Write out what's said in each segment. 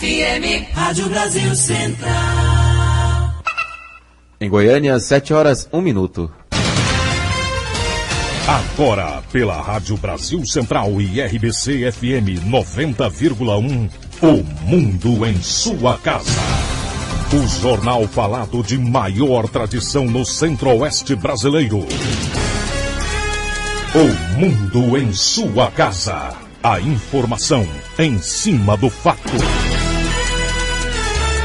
FM, Rádio Brasil Central. Em Goiânia, 7h01. Agora, pela Rádio Brasil Central e RBC FM 90,1, O Mundo em Sua Casa. O jornal falado de maior tradição no Centro-Oeste brasileiro. O Mundo em Sua Casa. A informação em cima do fato.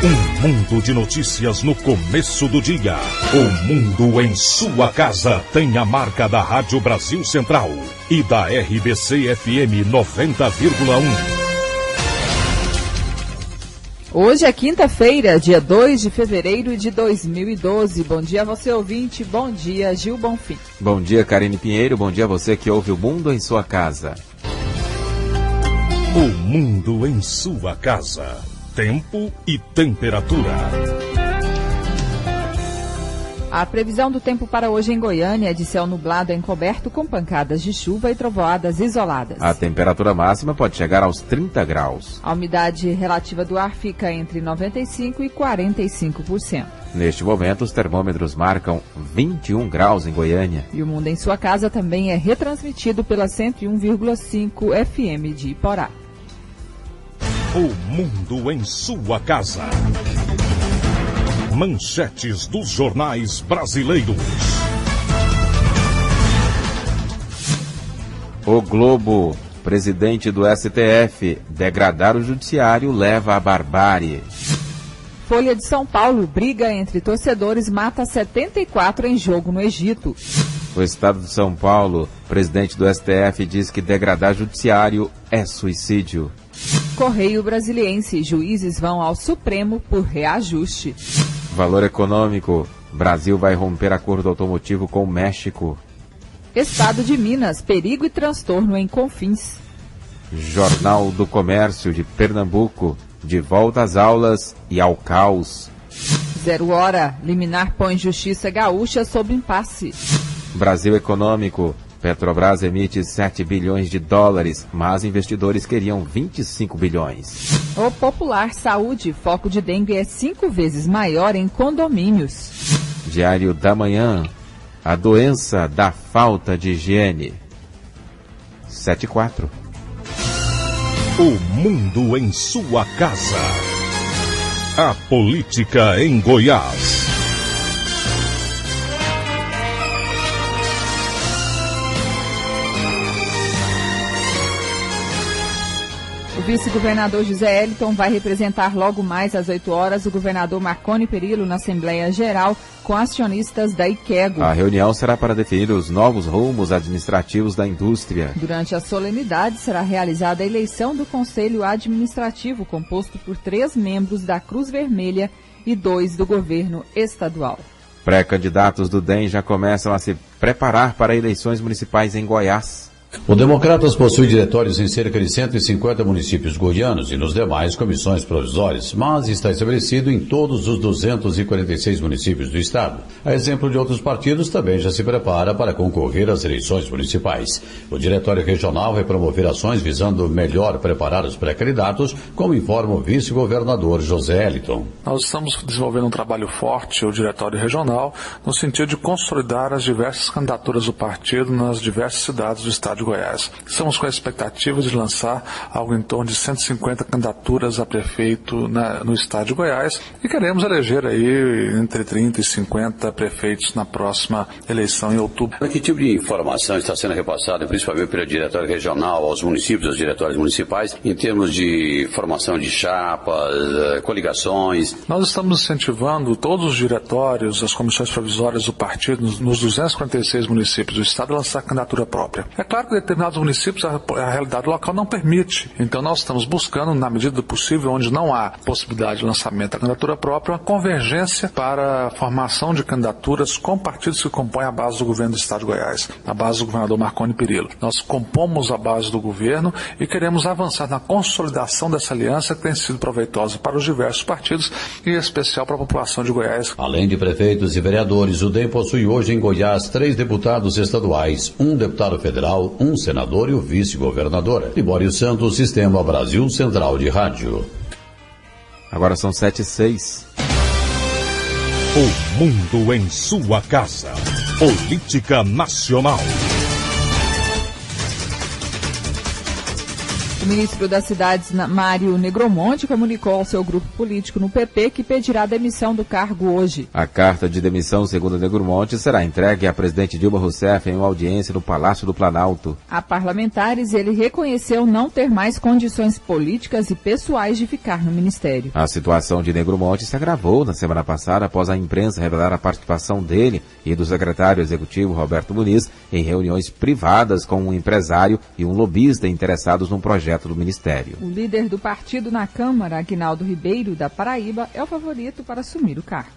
Um mundo de notícias no começo do dia. O Mundo em Sua Casa tem a marca da Rádio Brasil Central e da RBC FM 90,1. Hoje é quinta-feira, dia 2 de fevereiro de 2012. Bom dia a você, ouvinte. Bom dia, Gil Bonfim. Bom dia, Karine Pinheiro. Bom dia a você que ouve O Mundo em Sua Casa. O Mundo em Sua Casa. Tempo e temperatura. A previsão do tempo para hoje em Goiânia é de céu nublado encoberto com pancadas de chuva e trovoadas isoladas. A temperatura máxima pode chegar aos 30 graus. A umidade relativa do ar fica entre 95% e 45%. Neste momento, os termômetros marcam 21 graus em Goiânia. E O Mundo em Sua Casa também é retransmitido pela 101,5 FM de Iporá. O Mundo em Sua Casa. Manchetes dos jornais brasileiros. O Globo, presidente do STF, degradar o judiciário leva à barbárie. Folha de São Paulo, briga entre torcedores mata 74 em jogo no Egito. O Estado de São Paulo, presidente do STF, diz que degradar judiciário é suicídio. Correio Brasiliense, juízes vão ao Supremo por reajuste. Valor econômico, Brasil vai romper acordo automotivo com o México. Estado de Minas, perigo e transtorno em Confins. Jornal do Comércio de Pernambuco, de volta às aulas e ao caos. 0 hora, liminar põe justiça gaúcha sob impasse. Brasil Econômico, Petrobras emite 7 bilhões de dólares, mas investidores queriam 25 bilhões. O Popular Saúde, foco de dengue é 5 vezes maior em condomínios. Diário da Manhã, a doença da falta de higiene. 7h04. O Mundo em Sua Casa. A política em Goiás. O vice-governador José Eliton vai representar logo mais às 8 horas o governador Marconi Perillo na Assembleia Geral com acionistas da Iquego. A reunião será para definir os novos rumos administrativos da indústria. Durante a solenidade será realizada a eleição do Conselho Administrativo, composto por 3 membros da Cruz Vermelha e 2 do governo estadual. Pré-candidatos do DEM já começam a se preparar para eleições municipais em Goiás. O Democratas possui diretórios em cerca de 150 municípios goianos e nos demais comissões provisórias, mas está estabelecido em todos os 246 municípios do estado. A exemplo de outros partidos, também já se prepara para concorrer às eleições municipais. O diretório regional vai promover ações visando melhor preparar os pré-candidatos, como informa o vice-governador José Eliton. Nós estamos desenvolvendo um trabalho forte, o diretório regional, no sentido de consolidar as diversas candidaturas do partido nas diversas cidades do estado de Goiás. Estamos com a expectativa de lançar algo em torno de 150 candidaturas a prefeito no estado de Goiás e queremos eleger aí entre 30 e 50 prefeitos na próxima eleição em outubro. Que tipo de informação está sendo repassada, principalmente pelo diretório regional, aos municípios, aos diretórios municipais, em termos de formação de chapas, coligações? Nós estamos incentivando todos os diretórios, as comissões provisórias do partido, nos 246 municípios do estado, a lançar candidatura própria. É claro que determinados municípios a realidade local não permite. Então nós estamos buscando, na medida do possível, onde não há possibilidade de lançamento da candidatura própria, uma convergência para a formação de candidaturas com partidos que compõem a base do governo do estado de Goiás, a base do governador Marconi Perillo. Nós compomos a base do governo e queremos avançar na consolidação dessa aliança que tem sido proveitosa para os diversos partidos e em especial para a população de Goiás. Além de prefeitos e vereadores, o DEM possui hoje em Goiás 3 deputados estaduais, 1 deputado federal, 1 senador e o vice-governador. Libório Santos, Sistema Brasil Central de Rádio. Agora são 7h06. O mundo em sua casa. Política nacional. O ministro das Cidades, Mário Negromonte, comunicou ao seu grupo político no PP que pedirá a demissão do cargo hoje. A carta de demissão, segundo Negromonte, será entregue à presidente Dilma Rousseff em uma audiência no Palácio do Planalto. A parlamentares, ele reconheceu não ter mais condições políticas e pessoais de ficar no ministério. A situação de Negromonte se agravou na semana passada após a imprensa revelar a participação dele e do secretário executivo Roberto Muniz em reuniões privadas com um empresário e um lobista interessados num projeto do Ministério. O líder do partido na Câmara, Aguinaldo Ribeiro, da Paraíba, é o favorito para assumir o cargo.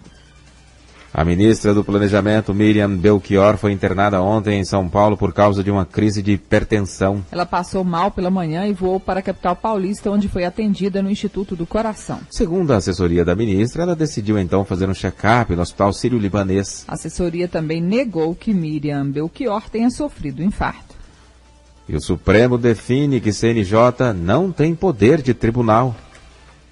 A ministra do Planejamento, Miriam Belchior, foi internada ontem em São Paulo por causa de uma crise de hipertensão. Ela passou mal pela manhã e voou para a capital paulista, onde foi atendida no Instituto do Coração. Segundo a assessoria da ministra, ela decidiu então fazer um check-up no Hospital Sírio-Libanês. A assessoria também negou que Miriam Belchior tenha sofrido infarto. E o Supremo define que CNJ não tem poder de tribunal.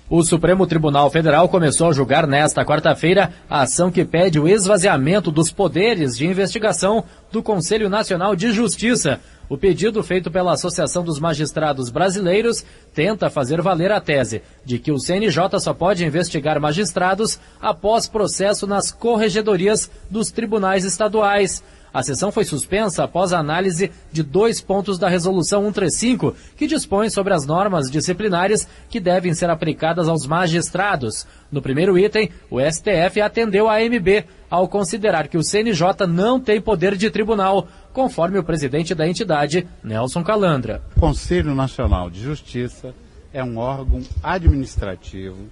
O Supremo Tribunal Federal começou a julgar nesta quarta-feira a ação que pede o esvaziamento dos poderes de investigação do Conselho Nacional de Justiça. O pedido feito pela Associação dos Magistrados Brasileiros tenta fazer valer a tese de que o CNJ só pode investigar magistrados após processo nas corregedorias dos tribunais estaduais. A sessão foi suspensa após a análise de 2 pontos da Resolução 135, que dispõe sobre as normas disciplinares que devem ser aplicadas aos magistrados. No primeiro item, o STF atendeu a AMB ao considerar que o CNJ não tem poder de tribunal, conforme o presidente da entidade, Nelson Calandra. O Conselho Nacional de Justiça é um órgão administrativo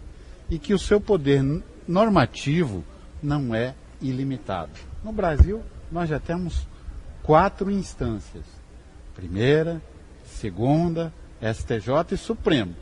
e que o seu poder normativo não é ilimitado. No Brasil, nós já temos 4 instâncias: primeira, segunda, STJ e Supremo.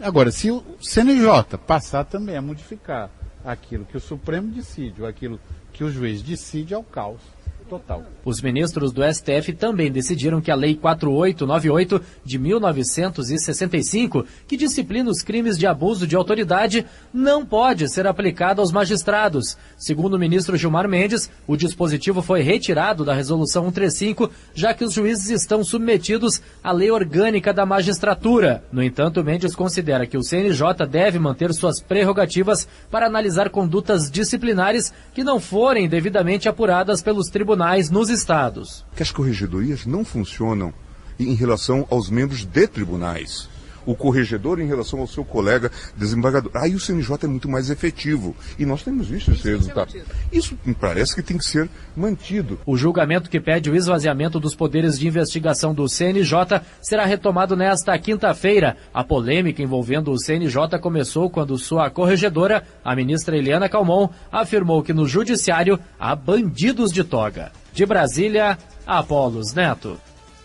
Agora, se o CNJ passar também a modificar aquilo que o Supremo decide ou aquilo que o juiz decide, é o caos total. Os ministros do STF também decidiram que a Lei 4898 de 1965, que disciplina os crimes de abuso de autoridade, não pode ser aplicada aos magistrados. Segundo o ministro Gilmar Mendes, o dispositivo foi retirado da Resolução 135, já que os juízes estão submetidos à Lei Orgânica da Magistratura. No entanto, Mendes considera que o CNJ deve manter suas prerrogativas para analisar condutas disciplinares que não forem devidamente apuradas pelos tribunais nos estados. Que as corregedorias não funcionam em relação aos membros de tribunais. O corregedor em relação ao seu colega desembargador. Aí o CNJ é muito mais efetivo. E nós temos visto esse resultado. Isso me parece que tem que ser mantido. O julgamento que pede o esvaziamento dos poderes de investigação do CNJ será retomado nesta quinta-feira. A polêmica envolvendo o CNJ começou quando sua corregedora, a ministra Eliana Calmon, afirmou que no judiciário há bandidos de toga. De Brasília, Apolos Neto.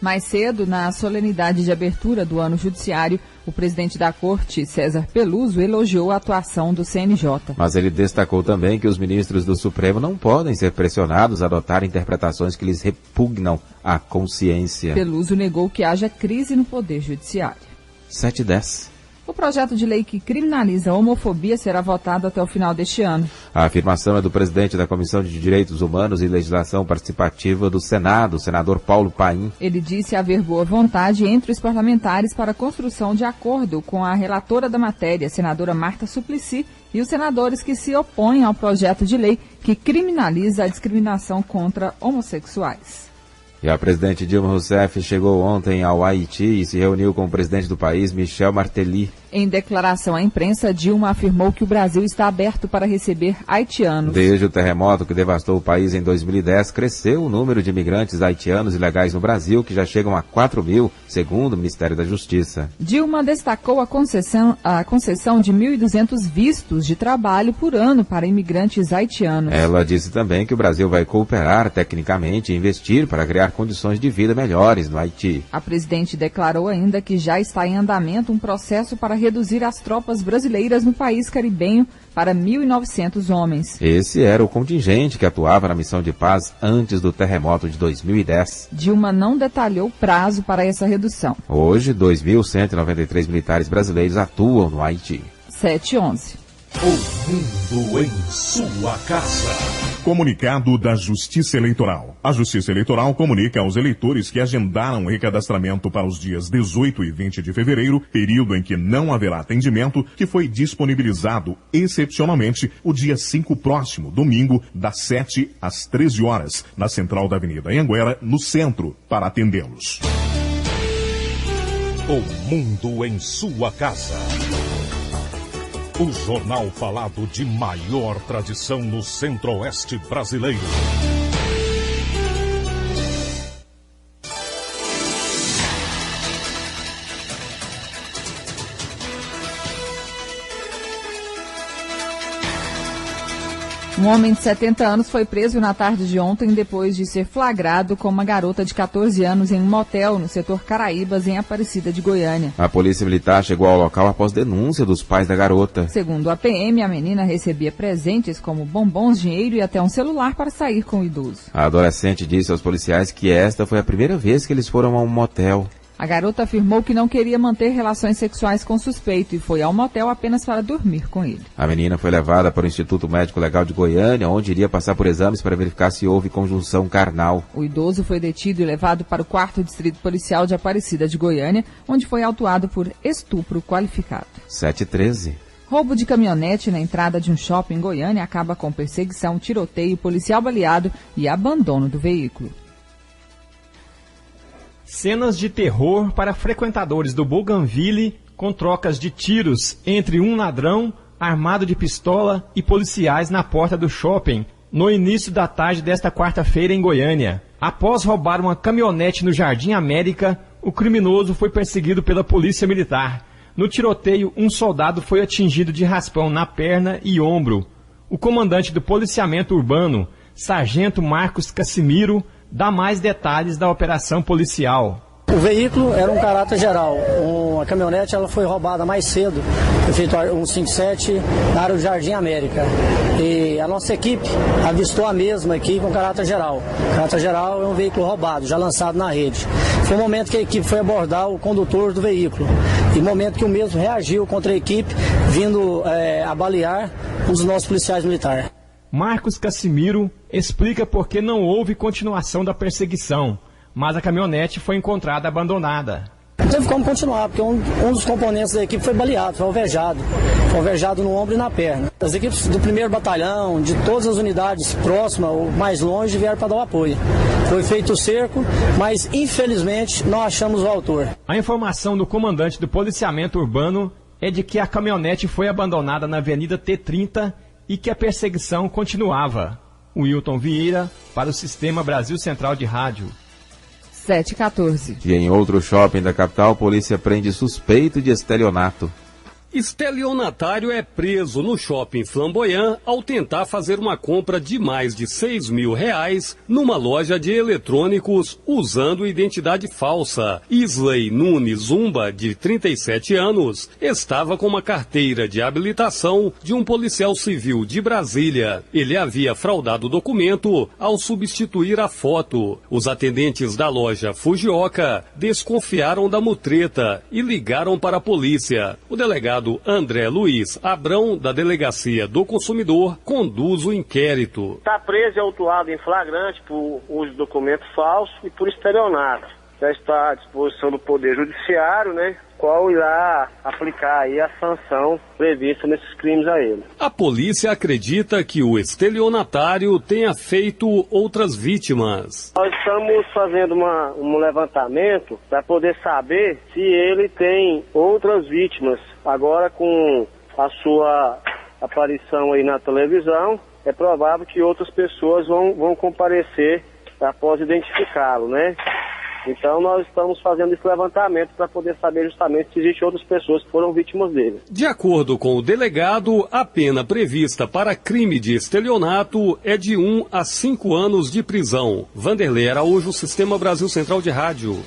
Mais cedo, na solenidade de abertura do ano judiciário, o presidente da Corte, César Peluso, elogiou a atuação do CNJ. Mas ele destacou também que os ministros do Supremo não podem ser pressionados a adotar interpretações que lhes repugnam à consciência. Peluso negou que haja crise no Poder Judiciário. 7h10. O projeto de lei que criminaliza a homofobia será votado até o final deste ano. A afirmação é do presidente da Comissão de Direitos Humanos e Legislação Participativa do Senado, o senador Paulo Paim. Ele disse haver boa vontade entre os parlamentares para a construção de acordo com a relatora da matéria, senadora Marta Suplicy, e os senadores que se opõem ao projeto de lei que criminaliza a discriminação contra homossexuais. E a presidente Dilma Rousseff chegou ontem ao Haiti e se reuniu com o presidente do país, Michel Martelly. Em declaração à imprensa, Dilma afirmou que o Brasil está aberto para receber haitianos. Desde o terremoto que devastou o país em 2010, cresceu o número de imigrantes haitianos ilegais no Brasil, que já chegam a 4 mil, segundo o Ministério da Justiça. Dilma destacou a concessão de 1.200 vistos de trabalho por ano para imigrantes haitianos. Ela disse também que o Brasil vai cooperar tecnicamente e investir para criar condições de vida melhores no Haiti. A presidente declarou ainda que já está em andamento um processo para reduzir as tropas brasileiras no país caribenho para 1.900 homens. Esse era o contingente que atuava na missão de paz antes do terremoto de 2010. Dilma não detalhou prazo para essa redução. Hoje, 2.193 militares brasileiros atuam no Haiti. 7h11. O mundo em sua casa. Comunicado da Justiça Eleitoral. A Justiça Eleitoral comunica aos eleitores que agendaram o recadastramento para os dias 18 e 20 de fevereiro, período em que não haverá atendimento, que foi disponibilizado excepcionalmente o dia 5 próximo, domingo, das 7 às 13 horas, na central da Avenida Anhanguera, no centro, para atendê-los. O mundo em sua casa. O jornal falado de maior tradição no Centro-Oeste brasileiro. Um homem de 70 anos foi preso na tarde de ontem depois de ser flagrado com uma garota de 14 anos em um motel no setor Caraíbas, em Aparecida de Goiânia. A polícia militar chegou ao local após denúncia dos pais da garota. Segundo a PM, a menina recebia presentes como bombons, dinheiro e até um celular para sair com o idoso. A adolescente disse aos policiais que esta foi a primeira vez que eles foram a um motel. A garota afirmou que não queria manter relações sexuais com o suspeito e foi ao motel apenas para dormir com ele. A menina foi levada para o Instituto Médico Legal de Goiânia, onde iria passar por exames para verificar se houve conjunção carnal. O idoso foi detido e levado para o 4º Distrito Policial de Aparecida de Goiânia, onde foi autuado por estupro qualificado. 7h13. Roubo de caminhonete na entrada de um shopping em Goiânia acaba com perseguição, tiroteio, policial baleado e abandono do veículo. Cenas de terror para frequentadores do Bougainville, com trocas de tiros entre um ladrão armado de pistola e policiais na porta do shopping, no início da tarde desta quarta-feira em Goiânia. Após roubar uma caminhonete no Jardim América, o criminoso foi perseguido pela polícia militar. No tiroteio, um soldado foi atingido de raspão na perna e ombro. O comandante do policiamento urbano, Sargento Marcos Cassimiro, dá mais detalhes da operação policial. O veículo era um caráter geral. A caminhonete ela foi roubada mais cedo, feito um 57 na área do Jardim América. E a nossa equipe avistou a mesma aqui com caráter geral. Caráter geral é um veículo roubado, já lançado na rede. Foi o momento que a equipe foi abordar o condutor do veículo. E momento que o mesmo reagiu contra a equipe, vindo a balear um dos nossos policiais militares. Marcos Cassimiro explica por que não houve continuação da perseguição, mas a caminhonete foi encontrada abandonada. Não teve como continuar, porque um dos componentes da equipe foi baleado, foi alvejado. Foi alvejado no ombro e na perna. As equipes do 1º Batalhão, de todas as unidades próximas ou mais longe, vieram para dar o apoio. Foi feito o cerco, mas infelizmente não achamos o autor. A informação do comandante do policiamento urbano é de que a caminhonete foi abandonada na Avenida T30 e que a perseguição continuava. Wilton Vieira, para o Sistema Brasil Central de Rádio. 7h14. E em outro shopping da capital, polícia prende suspeito de estelionato. Estelionatário é preso no shopping Flamboyant ao tentar fazer uma compra de mais de R$6.000 numa loja de eletrônicos usando identidade falsa. Isley Nunes Zumba, de 37 anos, estava com uma carteira de habilitação de um policial civil de Brasília. Ele havia fraudado o documento ao substituir a foto. Os atendentes da loja Fujioka desconfiaram da mutreta e ligaram para a polícia. O delegado André Luiz Abrão, da Delegacia do Consumidor, conduz o inquérito. Está preso e autuado em flagrante por uso de documento falso e por estelionato. Já está à disposição do Poder Judiciário, qual irá aplicar aí a sanção prevista nesses crimes a ele. A polícia acredita que o estelionatário tenha feito outras vítimas. Nós estamos fazendo um levantamento para poder saber se ele tem outras vítimas. Agora, com a sua aparição aí na televisão, é provável que outras pessoas vão comparecer após identificá-lo, Então nós estamos fazendo esse levantamento para poder saber justamente se existem outras pessoas que foram vítimas dele. De acordo com o delegado, a pena prevista para crime de estelionato é de 1 a 5 anos de prisão. Vanderlei Araújo, Sistema Brasil Central de Rádio.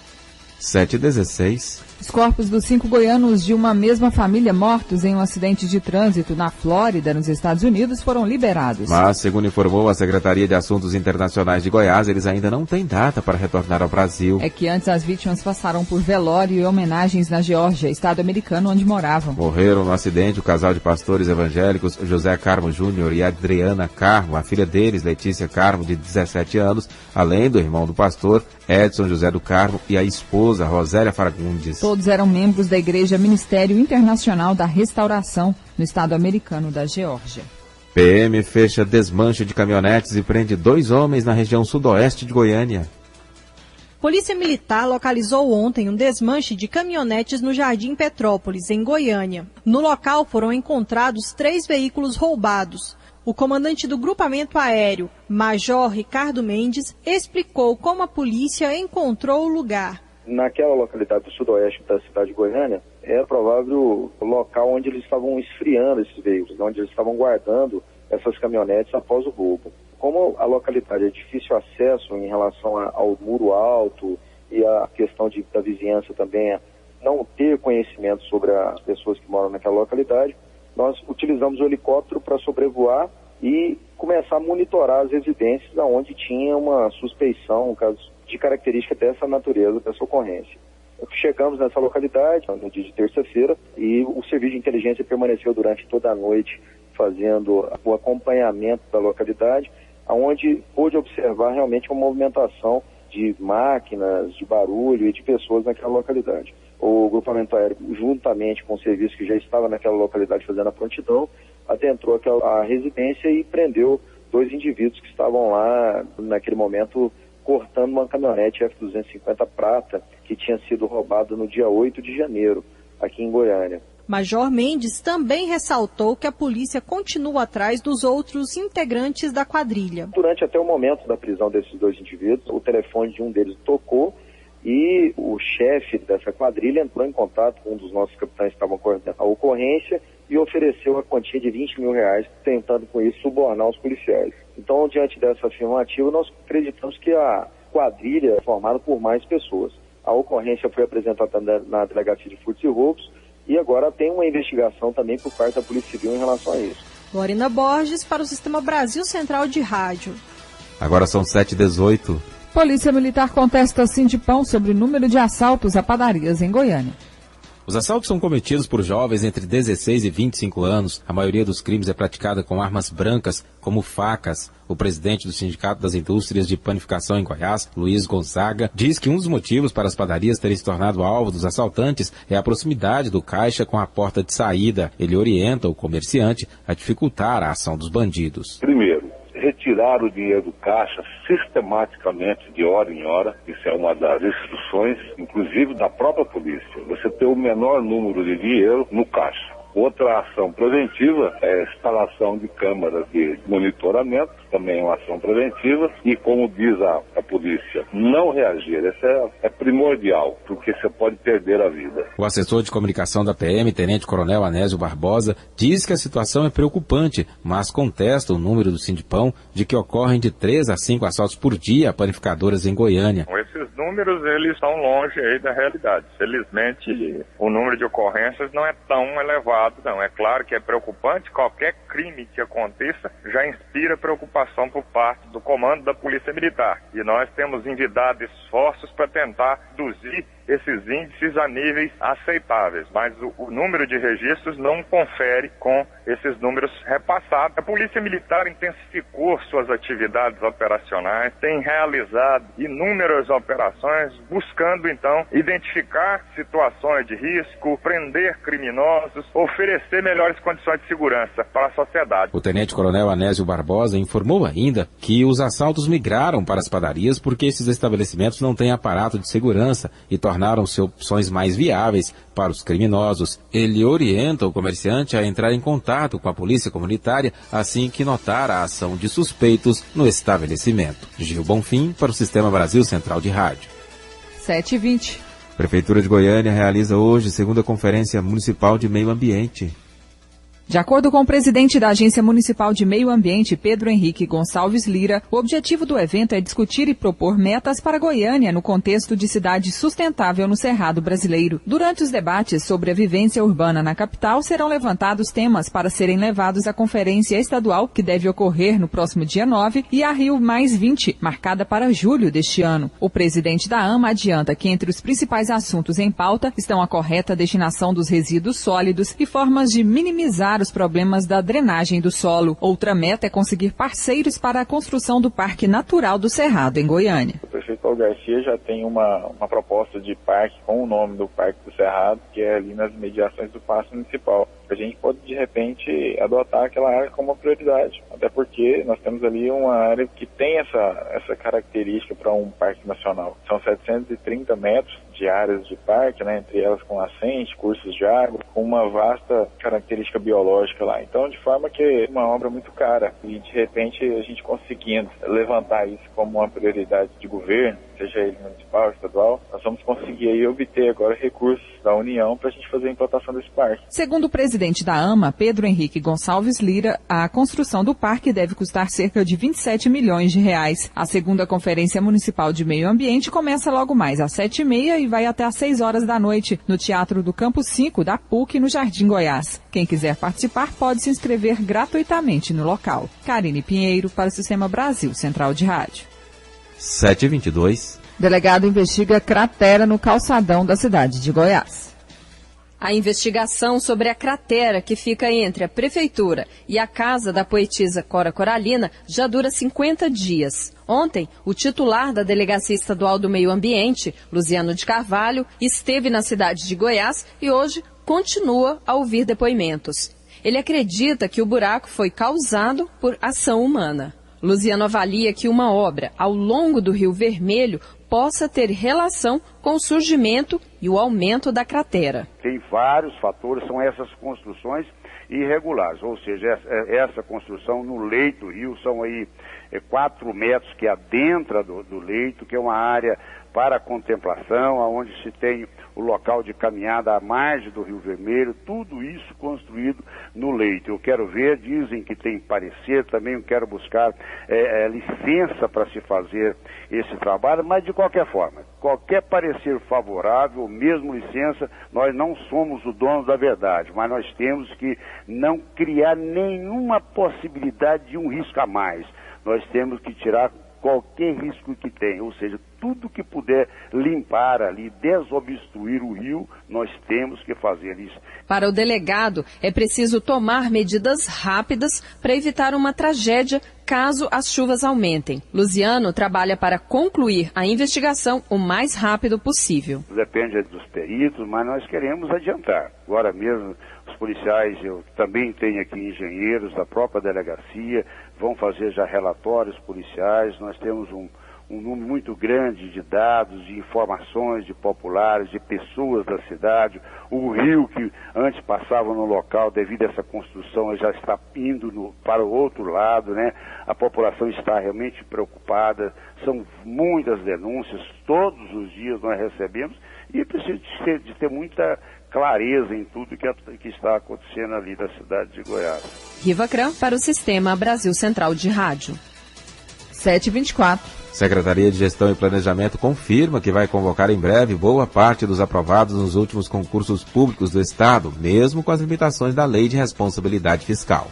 7h16. Os corpos dos 5 goianos de uma mesma família mortos em um acidente de trânsito na Flórida, nos Estados Unidos, foram liberados. Mas, segundo informou a Secretaria de Assuntos Internacionais de Goiás, eles ainda não têm data para retornar ao Brasil. É que antes as vítimas passaram por velório e homenagens na Geórgia, estado americano onde moravam. Morreram no acidente o casal de pastores evangélicos José Carmo Júnior e Adriana Carmo, a filha deles, Letícia Carmo, de 17 anos, além do irmão do pastor, Edson José do Carmo, e a esposa, Rosélia Fagundes. Todos eram membros da Igreja Ministério Internacional da Restauração, no estado americano da Geórgia. PM fecha desmanche de caminhonetes e prende 2 homens na região sudoeste de Goiânia. Polícia Militar localizou ontem um desmanche de caminhonetes no Jardim Petrópolis, em Goiânia. No local foram encontrados 3 veículos roubados. O comandante do grupamento aéreo, Major Ricardo Mendes, explicou como a polícia encontrou o lugar. Naquela localidade do sudoeste da cidade de Goiânia, é provável o local onde eles estavam esfriando esses veículos, onde eles estavam guardando essas caminhonetes após o roubo. Como a localidade é difícil acesso em relação ao muro alto e a questão da vizinhança também é não ter conhecimento sobre as pessoas que moram naquela localidade, nós utilizamos o helicóptero para sobrevoar e começar a monitorar as residências onde tinha uma suspeição, um caso de característica dessa natureza, dessa ocorrência. Chegamos nessa localidade no dia de terça-feira e o serviço de inteligência permaneceu durante toda a noite fazendo o acompanhamento da localidade, onde pôde observar realmente uma movimentação de máquinas, de barulho e de pessoas naquela localidade. O grupamento aéreo, juntamente com o serviço que já estava naquela localidade fazendo a prontidão, adentrou a residência e prendeu 2 indivíduos que estavam lá, naquele momento, cortando uma caminhonete F-250 prata que tinha sido roubada no dia 8 de janeiro, aqui em Goiânia. Major Mendes também ressaltou que a polícia continua atrás dos outros integrantes da quadrilha. Durante até o momento da prisão desses 2 indivíduos, o telefone de um deles tocou e o chefe dessa quadrilha entrou em contato com um dos nossos capitães que estavam coordenando a ocorrência e ofereceu a quantia de R$20 mil, tentando com isso subornar os policiais. Então, diante dessa afirmativa, nós acreditamos que a quadrilha é formada por mais pessoas. A ocorrência foi apresentada na Delegacia de Furtos e Roubos e agora tem uma investigação também por parte da Polícia Civil em relação a isso. Lorena Borges para o Sistema Brasil Central de Rádio. Agora são 7h18. Polícia Militar contesta Sindipão sobre o número de assaltos a padarias em Goiânia. Os assaltos são cometidos por jovens entre 16 e 25 anos. A maioria dos crimes é praticada com armas brancas, como facas. O presidente do Sindicato das Indústrias de Panificação em Goiás, Luiz Gonzaga, diz que um dos motivos para as padarias terem se tornado alvo dos assaltantes é a proximidade do caixa com a porta de saída. Ele orienta o comerciante a dificultar a ação dos bandidos. Primeiro, retirar o dinheiro do caixa sistematicamente, de hora em hora. Isso é uma das instruções, inclusive da própria polícia. Você ter o menor número de dinheiro no caixa. Outra ação preventiva é a instalação de câmaras de monitoramento, também é uma ação preventiva. E como diz a polícia, não reagir, isso é primordial, porque você pode perder a vida. O assessor de comunicação da PM, Tenente Coronel Anésio Barbosa, diz que a situação é preocupante, mas contesta o número do Sindipão de que ocorrem de 3 a 5 assaltos por dia a panificadoras em Goiânia. Esses números, eles estão longe aí da realidade. Felizmente, o número de ocorrências não é tão elevado, não. É claro que é preocupante, qualquer crime que aconteça já inspira preocupação por parte do comando da Polícia Militar. E nós temos envidado esforços para tentar reduzir esses índices a níveis aceitáveis, mas o número de registros não confere com esses números repassados. A Polícia Militar intensificou suas atividades operacionais, tem realizado inúmeras operações, buscando então identificar situações de risco, prender criminosos, oferecer melhores condições de segurança para a sociedade. O Tenente Coronel Anésio Barbosa informou ainda que os assaltos migraram para as padarias porque esses estabelecimentos não têm aparato de segurança e tornaram-se opções mais viáveis para os criminosos. Ele orienta o comerciante a entrar em contato com a polícia comunitária assim que notar a ação de suspeitos no estabelecimento. Gil Bonfim para o Sistema Brasil Central de Rádio. 7h20. Prefeitura de Goiânia realiza hoje a 2ª Conferência Municipal de Meio Ambiente. De acordo com o presidente da Agência Municipal de Meio Ambiente, Pedro Henrique Gonçalves Lira, o objetivo do evento é discutir e propor metas para Goiânia no contexto de cidade sustentável no Cerrado brasileiro. Durante os debates sobre a vivência urbana na capital, serão levantados temas para serem levados à conferência estadual, que deve ocorrer no próximo dia 9, e a Rio+20, marcada para julho deste ano. O presidente da AMA adianta que entre os principais assuntos em pauta estão a correta destinação dos resíduos sólidos e formas de minimizar os problemas da drenagem do solo. Outra meta é conseguir parceiros para a construção do Parque Natural do Cerrado, em Goiânia. O prefeito Paulo Garcia já tem uma proposta de parque com o nome do Parque do Cerrado, que é ali nas imediações do Paço Municipal. A gente pode, de repente, adotar aquela área como uma prioridade, até porque nós temos ali uma área que tem essa característica para um parque nacional. São 730 metros de áreas de parque, né, entre elas com nascente, cursos de água, com uma vasta característica biológica lá. Então, de forma que é uma obra muito cara e, de repente, a gente conseguindo levantar isso como uma prioridade de governo, seja ele municipal, estadual, nós vamos conseguir aí obter agora recursos da União para a gente fazer a implantação desse parque. Segundo o presidente da AMA, Pedro Henrique Gonçalves Lira, a construção do parque deve custar cerca de 27 milhões de reais. A segunda Conferência Municipal de Meio Ambiente começa logo mais às 7h30 e vai até às 6 horas da noite, no Teatro do Campo 5 da PUC, no Jardim Goiás. Quem quiser participar pode se inscrever gratuitamente no local. Karine Pinheiro, para o Sistema Brasil Central de Rádio. 7h22. Delegado investiga cratera no calçadão da cidade de Goiás. A investigação sobre a cratera que fica entre a prefeitura e a casa da poetisa Cora Coralina já dura 50 dias. Ontem, o titular da Delegacia Estadual do Meio Ambiente, Luziano de Carvalho, esteve na cidade de Goiás e hoje continua a ouvir depoimentos. Ele acredita que o buraco foi causado por ação humana. Luziano avalia que uma obra ao longo do Rio Vermelho possa ter relação com o surgimento e o aumento da cratera. Tem vários fatores, são essas construções irregulares, ou seja, essa construção no leito do rio, são aí 4 metros que adentra do leito, que é uma área para contemplação, onde se tem o local de caminhada à margem do Rio Vermelho, tudo isso construído no leito. Eu quero ver, dizem que tem parecer, também eu quero buscar licença para se fazer esse trabalho, mas de qualquer forma, qualquer parecer favorável, ou mesmo licença, nós não somos o dono da verdade, mas nós temos que não criar nenhuma possibilidade de um risco a mais. Nós temos que tirar qualquer risco que tem, ou seja, tudo que puder limpar ali, desobstruir o rio, nós temos que fazer isso. Para o delegado, é preciso tomar medidas rápidas para evitar uma tragédia caso as chuvas aumentem. Luziano trabalha para concluir a investigação o mais rápido possível. Depende dos peritos, mas nós queremos adiantar. Agora mesmo, os policiais, eu também tenho aqui engenheiros da própria delegacia, vão fazer já relatórios policiais, nós temos um número muito grande de dados, de informações de populares, de pessoas da cidade. O rio que antes passava no local, devido a essa construção, já está indo para o outro lado, né? A população está realmente preocupada, são muitas denúncias, todos os dias nós recebemos, e é preciso de ter muita clareza em tudo que está acontecendo ali da cidade de Goiás. Riva Cram para o Sistema Brasil Central de Rádio. 7h24. Secretaria de Gestão e Planejamento confirma que vai convocar em breve boa parte dos aprovados nos últimos concursos públicos do Estado, mesmo com as limitações da Lei de Responsabilidade Fiscal.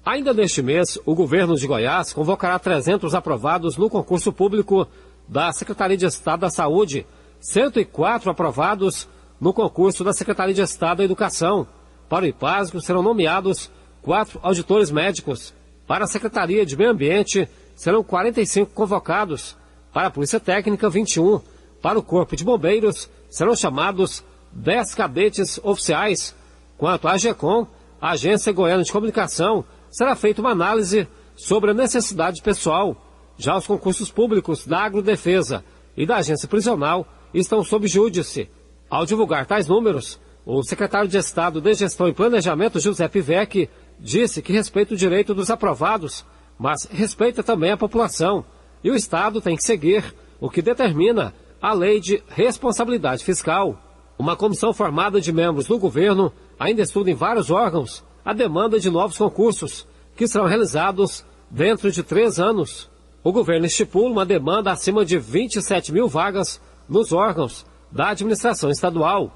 Ainda neste mês, o governo de Goiás convocará 300 aprovados no concurso público da Secretaria de Estado da Saúde, 104 aprovados no concurso da Secretaria de Estado da Educação. Para o IPASGO serão nomeados 4 auditores médicos. Para a Secretaria de Meio Ambiente, serão 45 convocados. Para a Polícia Técnica, 21. Para o Corpo de Bombeiros, serão chamados 10 cadetes oficiais. Quanto à AGECOM, a Agência Goiana de Comunicação, será feita uma análise sobre a necessidade pessoal. Já os concursos públicos da Agrodefesa e da Agência Prisional estão sob júdice. Ao divulgar tais números, o secretário de Estado de Gestão e Planejamento, José Pivec, disse que respeita o direito dos aprovados, mas respeita também a população. E o Estado tem que seguir o que determina a Lei de Responsabilidade Fiscal. Uma comissão formada de membros do governo ainda estuda em vários órgãos a demanda de novos concursos, que serão realizados dentro de 3 anos. O governo estipula uma demanda acima de 27 mil vagas nos órgãos da administração estadual.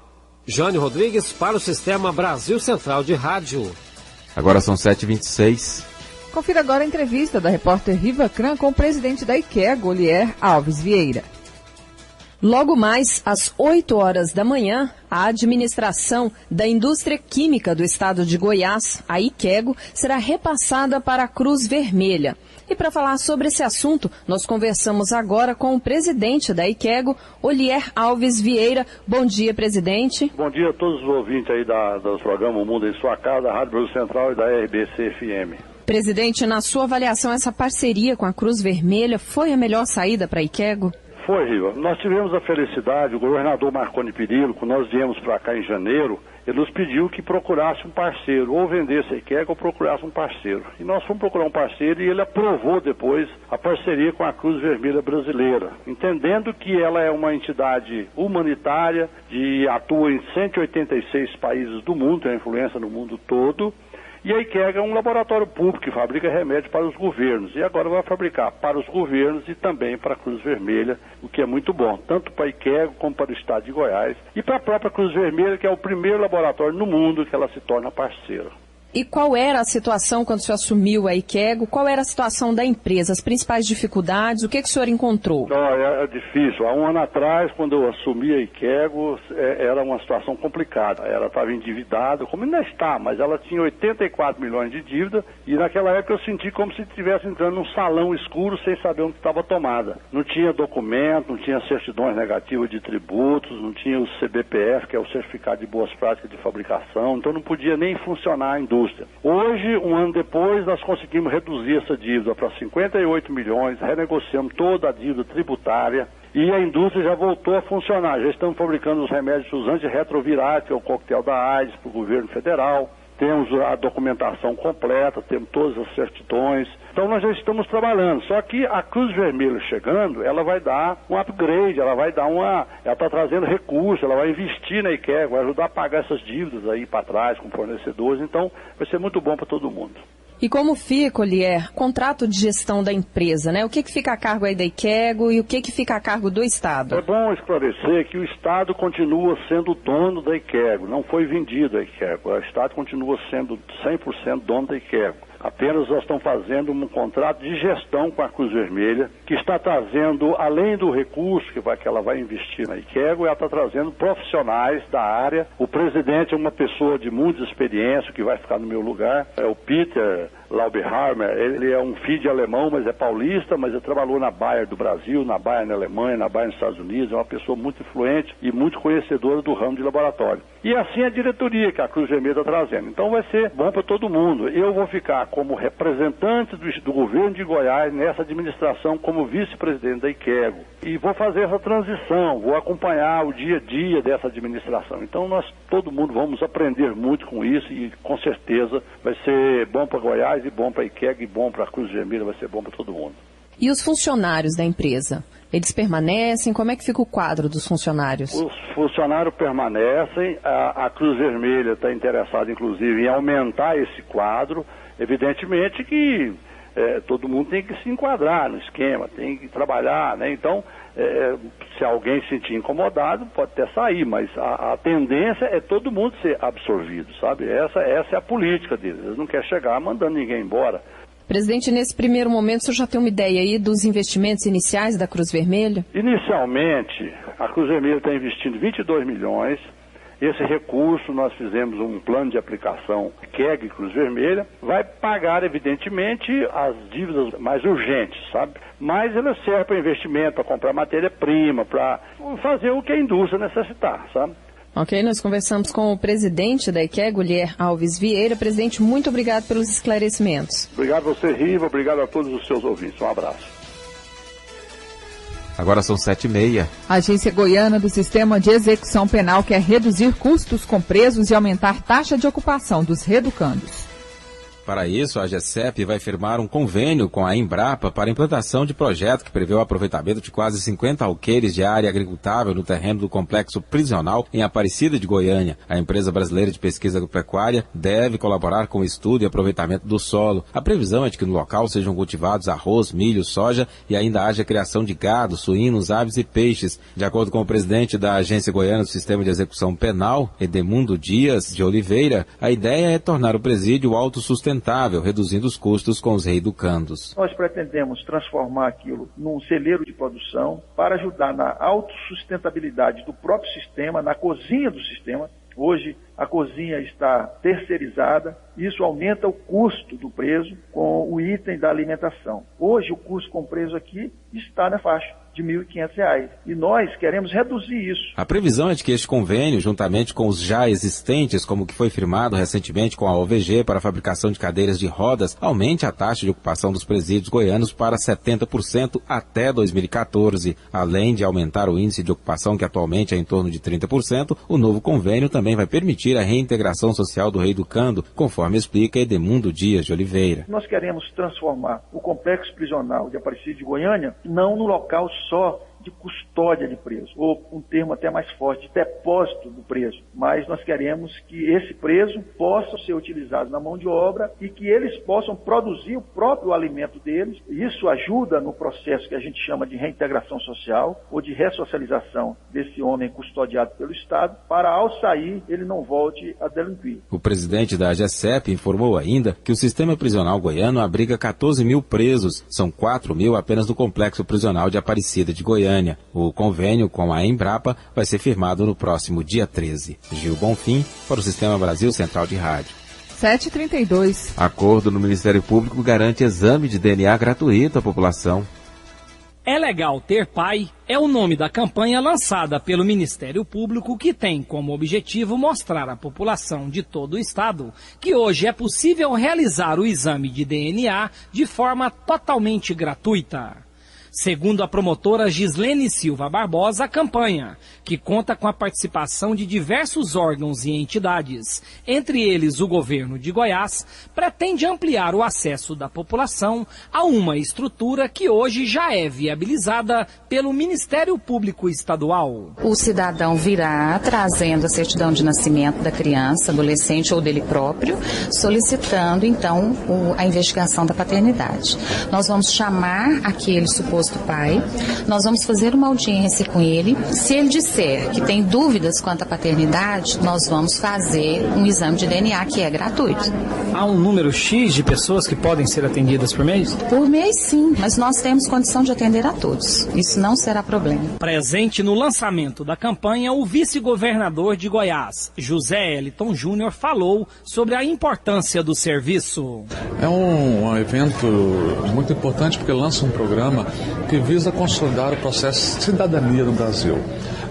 Jânio Rodrigues para o Sistema Brasil Central de Rádio. Agora são 7h26. Confira agora a entrevista da repórter Riva Cran com o presidente da IQEGO, Olier Alves Vieira. Logo mais, às 8 horas da manhã, a administração da indústria química do estado de Goiás, a IQEGO, será repassada para a Cruz Vermelha. E para falar sobre esse assunto, nós conversamos agora com o presidente da IQEGO, Olier Alves Vieira. Bom dia, presidente. Bom dia a todos os ouvintes aí do programa O Mundo em Sua Casa, da Rádio Brasil Central e da RBC-FM. Presidente, na sua avaliação, essa parceria com a Cruz Vermelha foi a melhor saída para a IQEGO? Foi, Riva. Nós tivemos a felicidade, o governador Marconi Perillo, quando nós viemos para cá em janeiro, ele nos pediu que procurasse um parceiro, ou vendesse a IQEGO ou procurasse um parceiro. E nós fomos procurar um parceiro e ele aprovou depois a parceria com a Cruz Vermelha Brasileira, entendendo que ela é uma entidade humanitária, atua em 186 países do mundo, tem influência no mundo todo. E a IQEGO é um laboratório público que fabrica remédio para os governos. E agora vai fabricar para os governos e também para a Cruz Vermelha, o que é muito bom, tanto para a IQEGO como para o estado de Goiás. E para a própria Cruz Vermelha, que é o primeiro laboratório no mundo que ela se torna parceira. E qual era a situação quando o senhor assumiu a IQEGO? Qual era a situação da empresa? As principais dificuldades? O que o senhor encontrou? É difícil. Há um ano atrás, quando eu assumi a IQEGO, era uma situação complicada. Ela estava endividada, como ainda está, mas ela tinha 84 milhões de dívida e naquela época eu senti como se estivesse entrando num salão escuro sem saber onde estava tomada. Não tinha documento, não tinha certidões negativas de tributos, não tinha o CBPF, que é o Certificado de Boas Práticas de Fabricação, então não podia nem funcionar a indústria. Hoje, um ano depois, nós conseguimos reduzir essa dívida para 58 milhões, renegociamos toda a dívida tributária e a indústria já voltou a funcionar. Já estamos fabricando os remédios antirretrovirais, que é o coquetel da AIDS, para o governo federal. Temos a documentação completa, temos todas as certidões. Então nós já estamos trabalhando. Só que a Cruz Vermelha chegando, ela vai dar um upgrade, ela está trazendo recursos, ela vai investir na IQEGO, vai ajudar a pagar essas dívidas aí para trás com fornecedores. Então vai ser muito bom para todo mundo. E como fica, Olier, contrato de gestão da empresa, né? O que fica a cargo aí da IQEGO e o que fica a cargo do Estado? É bom esclarecer que o Estado continua sendo dono da IQEGO, não foi vendido a IQEGO. O Estado continua sendo 100% dono da IQEGO. Apenas nós estamos fazendo um contrato de gestão com a Cruz Vermelha, que está trazendo, além do recurso que ela vai investir na IQEGO, ela está trazendo profissionais da área. O presidente é uma pessoa de muita experiência, que vai ficar no meu lugar, é o Peter Lauberhammer. Ele é um filho de alemão, mas é paulista, mas ele trabalhou na Bayer do Brasil, na Bayer na Alemanha, na Bayer nos Estados Unidos. É uma pessoa muito influente e muito conhecedora do ramo de laboratório. E assim a diretoria que a Cruz Vermelha está trazendo. Então vai ser bom para todo mundo. Eu vou ficar como representante do governo de Goiás nessa administração como vice-presidente da IQEGO. E vou fazer essa transição, vou acompanhar o dia a dia dessa administração. Então nós, todo mundo, vamos aprender muito com isso e com certeza vai ser bom para Goiás e bom para a IQEGO e bom para a Cruz Vermelha, vai ser bom para todo mundo. E os funcionários da empresa? Eles permanecem? Como é que fica o quadro dos funcionários? Os funcionários permanecem, a Cruz Vermelha está interessada, inclusive, em aumentar esse quadro. Evidentemente que todo mundo tem que se enquadrar no esquema, tem que trabalhar, né? Então, se alguém se sentir incomodado, pode até sair, mas a tendência é todo mundo ser absorvido, sabe? Essa é a política deles, eles não querem chegar mandando ninguém embora. Presidente, nesse primeiro momento, o senhor já tem uma ideia aí dos investimentos iniciais da Cruz Vermelha? Inicialmente, a Cruz Vermelha está investindo 22 milhões. Esse recurso, nós fizemos um plano de aplicação IQEGO e Cruz Vermelha, vai pagar, evidentemente, as dívidas mais urgentes, sabe? Mas ela serve para investimento, para comprar matéria-prima, para fazer o que a indústria necessitar, sabe? Ok, nós conversamos com o presidente da IQEGO, Olier Alves Vieira. Presidente, muito obrigado pelos esclarecimentos. Obrigado a você, Riva, obrigado a todos os seus ouvintes. Um abraço. Agora são 7h30. A Agência Goiana do Sistema de Execução Penal quer reduzir custos com presos e aumentar taxa de ocupação dos reeducandos. Para isso, a AGECEP vai firmar um convênio com a Embrapa para a implantação de projeto que prevê o aproveitamento de quase 50 alqueires de área agricultável no terreno do complexo prisional em Aparecida de Goiânia. A empresa brasileira de pesquisa agropecuária deve colaborar com o estudo e aproveitamento do solo. A previsão é de que no local sejam cultivados arroz, milho, soja e ainda haja criação de gado, suínos, aves e peixes. De acordo com o presidente da Agência Goiana do Sistema de Execução Penal, Edemundo Dias de Oliveira, a ideia é tornar o presídio autossustentável, reduzindo os custos com os reeducandos. Nós pretendemos transformar aquilo num celeiro de produção para ajudar na autossustentabilidade do próprio sistema, na cozinha do sistema. Hoje a cozinha está terceirizada, isso aumenta o custo do preso com o item da alimentação. Hoje o custo com o preso aqui está na faixa de R$ 1.500 e nós queremos reduzir isso. A previsão é de que este convênio, juntamente com os já existentes, como o que foi firmado recentemente com a OVG para a fabricação de cadeiras de rodas, aumente a taxa de ocupação dos presídios goianos para 70% até 2014. Além de aumentar o índice de ocupação, que atualmente é em torno de 30%, o novo convênio também vai permitir a reintegração social do reeducando, conforme explica Edemundo Dias de Oliveira. Nós queremos transformar o complexo prisional de Aparecida de Goiânia não no local só de custódia de preso, ou um termo até mais forte, de depósito do preso. Mas nós queremos que esse preso possa ser utilizado na mão de obra e que eles possam produzir o próprio alimento deles. Isso ajuda no processo que a gente chama de reintegração social ou de ressocialização desse homem custodiado pelo Estado, para ao sair ele não volte a delinquir. O presidente da AGECEP informou ainda que o sistema prisional goiano abriga 14 mil presos, são 4 mil apenas no complexo prisional de Aparecida de Goiânia. O convênio com a Embrapa vai ser firmado no próximo dia 13. Gil Bonfim, para o Sistema Brasil Central de Rádio. 7h32. Acordo no Ministério Público garante exame de DNA gratuito à população. É legal ter pai é o nome da campanha lançada pelo Ministério Público, que tem como objetivo mostrar à população de todo o estado que hoje é possível realizar o exame de DNA de forma totalmente gratuita. Segundo a promotora Gislene Silva Barbosa, a campanha, que conta com a participação de diversos órgãos e entidades, entre eles o governo de Goiás, pretende ampliar o acesso da população a uma estrutura que hoje já é viabilizada pelo Ministério Público Estadual. O cidadão virá trazendo a certidão de nascimento da criança, adolescente ou dele próprio, solicitando então a investigação da paternidade. Nós vamos chamar aquele suposto pai, nós vamos fazer uma audiência com ele. Se ele disser que tem dúvidas quanto à paternidade, nós vamos fazer um exame de DNA que é gratuito. Há um número X de pessoas que podem ser atendidas por mês? Por mês, sim, mas nós temos condição de atender a todos. Isso não será problema. Presente no lançamento da campanha, o vice-governador de Goiás, José Eliton Júnior, falou sobre a importância do serviço. É um evento muito importante porque lança um programa que visa consolidar o processo de cidadania no Brasil.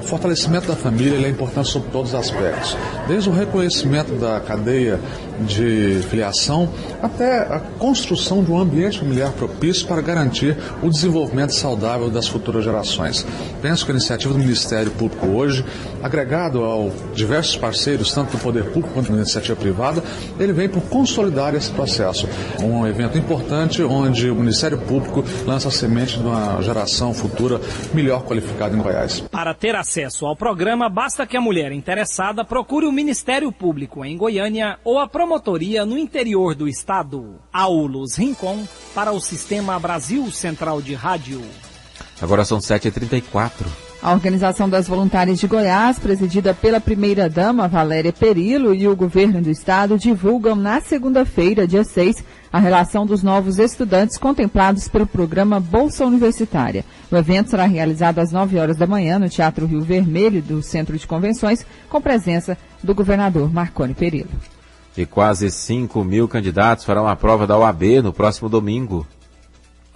O fortalecimento da família é importante sob todos os aspectos, desde o reconhecimento da cadeia de filiação até a construção de um ambiente familiar propício para garantir o desenvolvimento saudável das futuras gerações. Penso que a iniciativa do Ministério Público hoje, agregado a diversos parceiros, tanto do poder público quanto da iniciativa privada, ele vem por consolidar esse processo. Um evento importante onde o Ministério Público lança a semente de uma geração futura melhor qualificada em Goiás. Para ter acesso ao programa, basta que a mulher interessada procure o Ministério Público em Goiânia ou a promotoria no interior do estado. Aulos Rincon, para o Sistema Brasil Central de Rádio. Agora são 7h34. A Organização das Voluntárias de Goiás, presidida pela primeira-dama Valéria Perillo, e o governo do estado divulgam na segunda-feira, dia 6, a relação dos novos estudantes contemplados pelo programa Bolsa Universitária. O evento será realizado às 9 horas da manhã no Teatro Rio Vermelho do Centro de Convenções, com presença do governador Marconi Perillo. E quase 5 mil candidatos farão a prova da OAB no próximo domingo.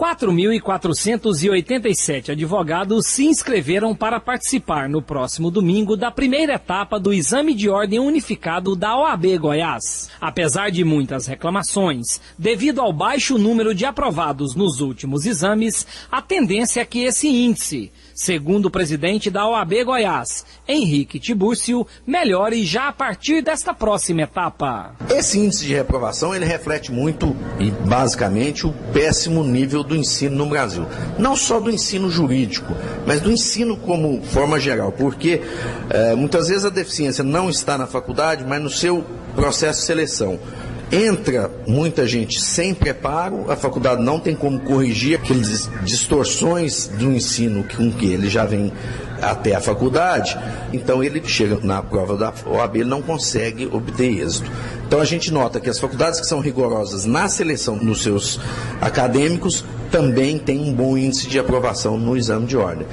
4.487 advogados se inscreveram para participar no próximo domingo da primeira etapa do Exame de Ordem Unificado da OAB Goiás. Apesar de muitas reclamações, devido ao baixo número de aprovados nos últimos exames, a tendência é que esse índice, segundo o presidente da OAB Goiás, Henrique Tibúrcio, melhore já a partir desta próxima etapa. Esse índice de reprovação, ele reflete muito e basicamente o péssimo nível do ensino no Brasil. Não só do ensino jurídico, mas do ensino como forma geral, porque muitas vezes a deficiência não está na faculdade, mas no seu processo de seleção. Entra muita gente sem preparo, a faculdade não tem como corrigir aquelas distorções do ensino com que ele já vem até a faculdade, então ele chega na prova da OAB, ele não consegue obter êxito. Então a gente nota que as faculdades que são rigorosas na seleção dos seus acadêmicos também têm um bom índice de aprovação no exame de ordem.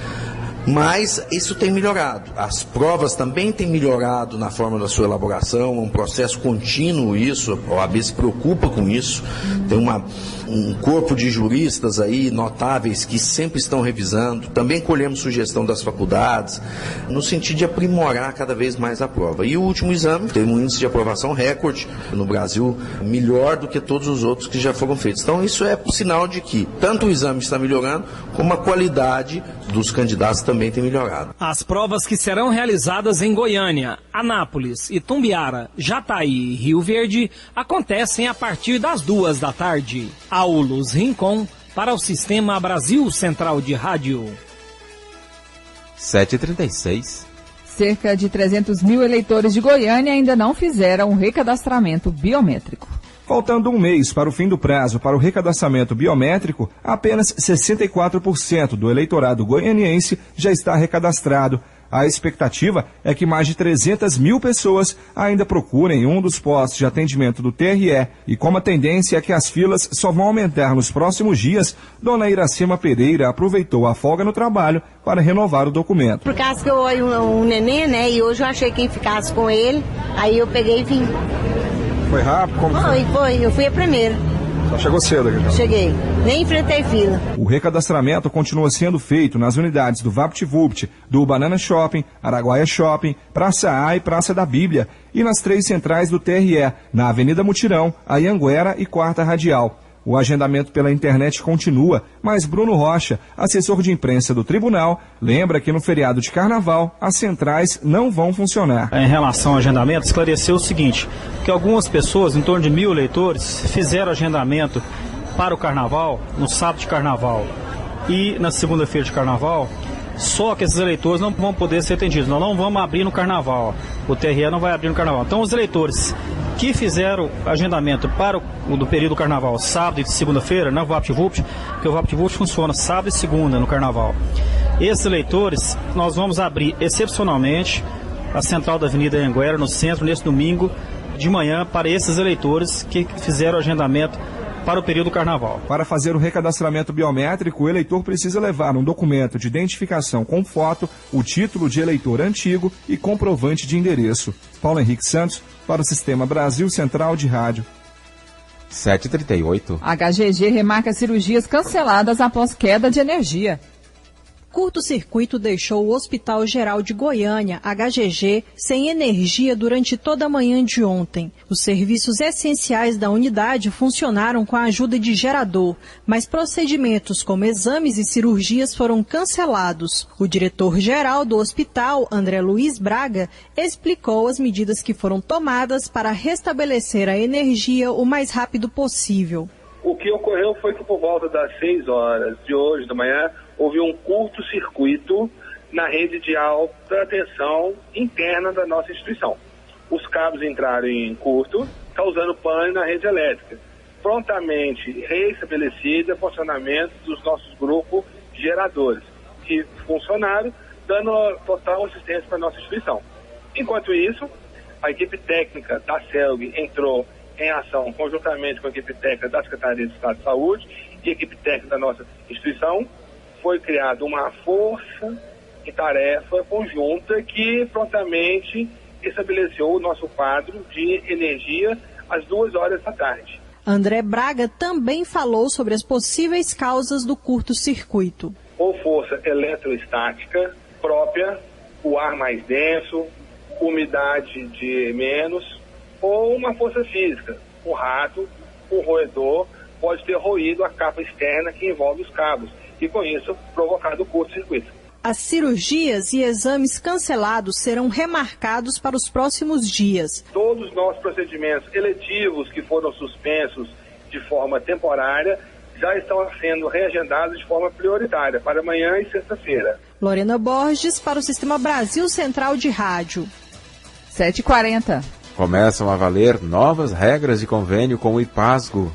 Mas isso tem melhorado. As provas também têm melhorado na forma da sua elaboração, é um processo contínuo isso, a OAB se preocupa com isso, tem um corpo de juristas aí notáveis que sempre estão revisando, também colhemos sugestão das faculdades, no sentido de aprimorar cada vez mais a prova. E o último exame teve um índice de aprovação recorde no Brasil, melhor do que todos os outros que já foram feitos. Então isso é sinal de que tanto o exame está melhorando, como a qualidade dos candidatos também tem melhorado. As provas que serão realizadas em Goiânia, Anápolis, Itumbiara, Jataí e Rio Verde acontecem a partir das 2 da tarde. Aulus Rincon para o Sistema Brasil Central de Rádio. 7h36. Cerca de 300 mil eleitores de Goiânia ainda não fizeram o recadastramento biométrico. Faltando um mês para o fim do prazo para o recadastramento biométrico, apenas 64% do eleitorado goianiense já está recadastrado. A expectativa é que mais de 300 mil pessoas ainda procurem um dos postos de atendimento do TRE. E como a tendência é que as filas só vão aumentar nos próximos dias, Dona Iracema Pereira aproveitou a folga no trabalho para renovar o documento. Por causa que eu olho um neném, né, e hoje eu achei que ficasse com ele, aí eu peguei e vim. Foi rápido? Como foi. Eu fui a primeira. Só chegou cedo aqui, então. Cheguei. Nem enfrentei fila. O recadastramento continua sendo feito nas unidades do VaptVupt, do Banana Shopping, Araguaia Shopping, Praça A e Praça da Bíblia, e nas 3 centrais do TRE, na Avenida Mutirão, Anhanguera e Quarta Radial. O agendamento pela internet continua, mas Bruno Rocha, assessor de imprensa do tribunal, lembra que no feriado de carnaval as centrais não vão funcionar. Em relação ao agendamento, esclareceu o seguinte, que algumas pessoas, em torno de 1.000 eleitores, fizeram agendamento para o carnaval, no sábado de carnaval e na segunda-feira de carnaval, só que esses eleitores não vão poder ser atendidos. Nós não vamos abrir no carnaval, o TRE não vai abrir no carnaval. Então os eleitores que fizeram agendamento para do período do carnaval, sábado e segunda-feira, na VaptVupt, porque o VaptVupt funciona sábado e segunda no carnaval. Esses eleitores, nós vamos abrir excepcionalmente a central da Avenida Anhanguera, no centro, nesse domingo de manhã, para esses eleitores que fizeram agendamento para o período do carnaval. Para fazer o recadastramento biométrico, o eleitor precisa levar um documento de identificação com foto, o título de eleitor antigo e comprovante de endereço. Paulo Henrique Santos, para o Sistema Brasil Central de Rádio. 7h38. A HGG remarca cirurgias canceladas após queda de energia. Curto-circuito deixou o Hospital Geral de Goiânia, HGG, sem energia durante toda a manhã de ontem. Os serviços essenciais da unidade funcionaram com a ajuda de gerador, mas procedimentos como exames e cirurgias foram cancelados. O diretor-geral do hospital, André Luiz Braga, explicou as medidas que foram tomadas para restabelecer a energia o mais rápido possível. O que ocorreu foi que por volta das 6 horas de hoje da manhã, houve um curto-circuito na rede de alta tensão interna da nossa instituição. Os cabos entraram em curto, causando pane na rede elétrica. Prontamente reestabelecido o funcionamento dos nossos grupos de geradores, que funcionaram, dando total assistência para a nossa instituição. Enquanto isso, a equipe técnica da CELG entrou em ação conjuntamente com a equipe técnica da Secretaria de Estado de Saúde e a equipe técnica da nossa instituição. Foi criada uma força e tarefa conjunta que prontamente estabeleceu o nosso quadro de energia às 2 horas da tarde. André Braga também falou sobre as possíveis causas do curto-circuito. Ou força eletrostática própria, o ar mais denso, umidade de menos, ou uma força física, o rato, o roedor, pode ter roído a capa externa que envolve os cabos, e com isso provocado o curto-circuito. As cirurgias e exames cancelados serão remarcados para os próximos dias. Todos os nossos procedimentos eletivos que foram suspensos de forma temporária já estão sendo reagendados de forma prioritária para amanhã e sexta-feira. Lorena Borges para o Sistema Brasil Central de Rádio. 7h40. Começam a valer novas regras de convênio com o IPASGO.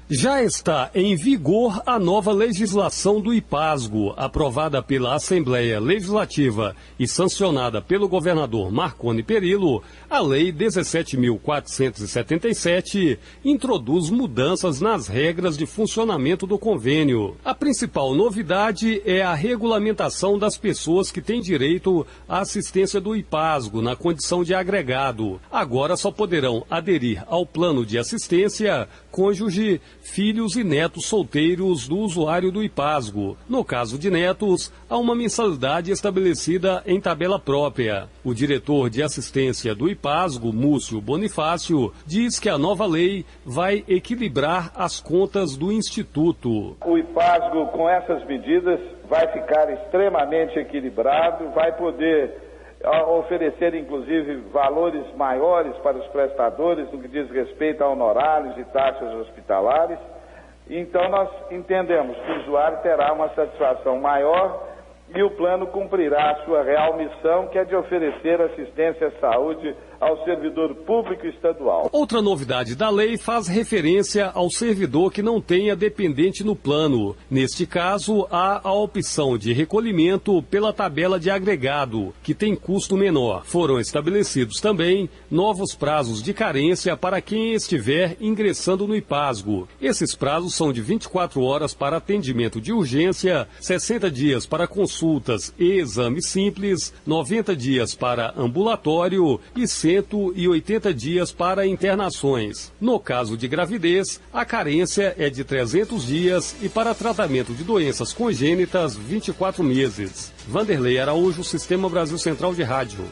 Já está em vigor a nova legislação do IPASGO, aprovada pela Assembleia Legislativa e sancionada pelo governador Marconi Perillo. A Lei 17.477 introduz mudanças nas regras de funcionamento do convênio. A principal novidade é a regulamentação das pessoas que têm direito à assistência do IPASGO na condição de agregado. Agora só poderão aderir ao plano de assistência cônjuge, filhos e netos solteiros do usuário do IPASGO. No caso de netos, há uma mensalidade estabelecida em tabela própria. O diretor de assistência do IPASGO, Múcio Bonifácio, diz que a nova lei vai equilibrar as contas do Instituto. O IPASGO, com essas medidas, vai ficar extremamente equilibrado, vai poder oferecer, inclusive, valores maiores para os prestadores no que diz respeito a honorários e taxas hospitalares. Então, nós entendemos que o usuário terá uma satisfação maior e o plano cumprirá a sua real missão, que é de oferecer assistência à saúde ao servidor público estadual. Outra novidade da lei faz referência ao servidor que não tenha dependente no plano. Neste caso, há a opção de recolhimento pela tabela de agregado, que tem custo menor. Foram estabelecidos também novos prazos de carência para quem estiver ingressando no IPASGO. Esses prazos são de 24 horas para atendimento de urgência, 60 dias para consultas e exames simples, 90 dias para ambulatório e 180 dias para internações. No caso de gravidez, a carência é de 300 dias e para tratamento de doenças congênitas, 24 meses. Vanderlei Araújo, Sistema Brasil Central de Rádio.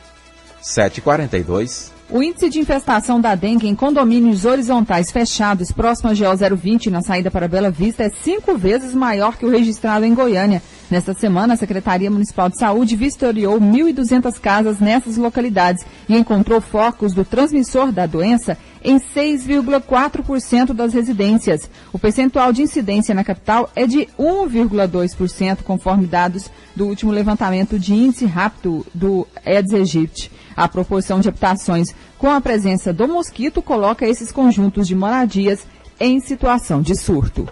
7h42. O índice de infestação da dengue em condomínios horizontais fechados próximo a GO 020 na saída para Bela Vista é 5 vezes maior que o registrado em Goiânia. Nesta semana, a Secretaria Municipal de Saúde vistoriou 1.200 casas nessas localidades e encontrou focos do transmissor da doença em 6,4% das residências. O percentual de incidência na capital é de 1,2%, conforme dados do último levantamento de índice rápido do Aedes aegypti. A proporção de habitações com a presença do mosquito coloca esses conjuntos de moradias em situação de surto.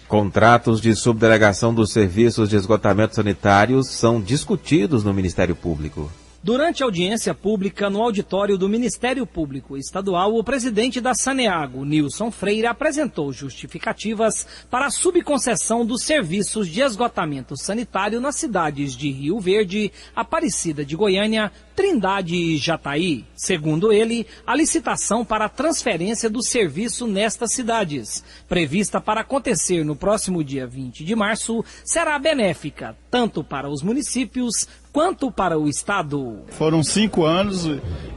Contratos de subdelegação dos serviços de esgotamento sanitários são discutidos no Ministério Público. Durante a audiência pública no auditório do Ministério Público Estadual, o presidente da Saneago, Nilson Freire, apresentou justificativas para a subconcessão dos serviços de esgotamento sanitário nas cidades de Rio Verde, Aparecida de Goiânia, Trindade e Jataí. Segundo ele, a licitação para a transferência do serviço nestas cidades, prevista para acontecer no próximo dia 20 de março, será benéfica tanto para os municípios quanto para o Estado. Foram 5 anos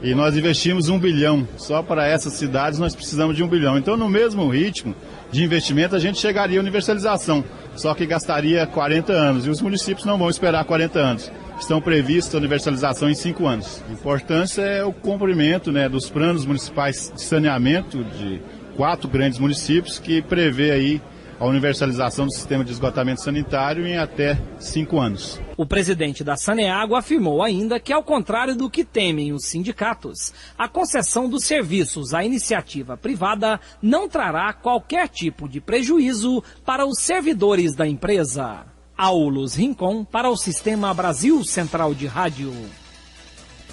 e nós investimos 1 bilhão. Só para essas cidades nós precisamos de 1 bilhão. Então, no mesmo ritmo de investimento, a gente chegaria à universalização, só que gastaria 40 anos. E os municípios não vão esperar 40 anos. Estão previstas a universalização em 5 anos. A importância é o cumprimento, dos planos municipais de saneamento de 4 grandes municípios, que prevê aí a universalização do sistema de esgotamento sanitário em até 5 anos. O presidente da Saneago afirmou ainda que, ao contrário do que temem os sindicatos, a concessão dos serviços à iniciativa privada não trará qualquer tipo de prejuízo para os servidores da empresa. Aulos Rincon para o Sistema Brasil Central de Rádio.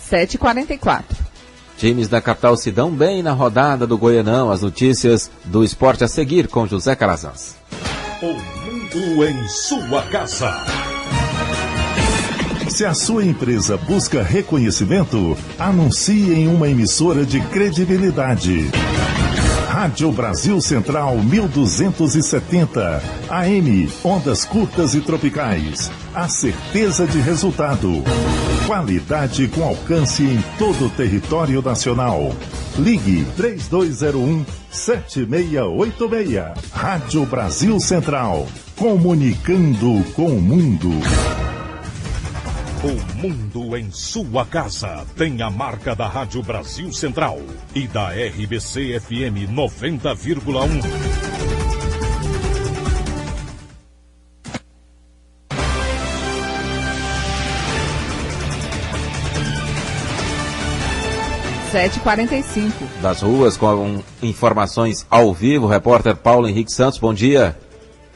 7h44. Times da capital se dão bem na rodada do Goianão. As notícias do esporte a seguir com José Calazans. O mundo em sua casa. Se a sua empresa busca reconhecimento, anuncie em uma emissora de credibilidade. Rádio Brasil Central 1270. AM, ondas curtas e tropicais. A certeza de resultado. Qualidade com alcance em todo o território nacional. Ligue 3201-7686. Rádio Brasil Central. Comunicando com o mundo. O mundo em sua casa tem a marca da Rádio Brasil Central e da RBC FM 90,1. Das ruas com informações ao vivo, o repórter Paulo Henrique Santos, bom dia.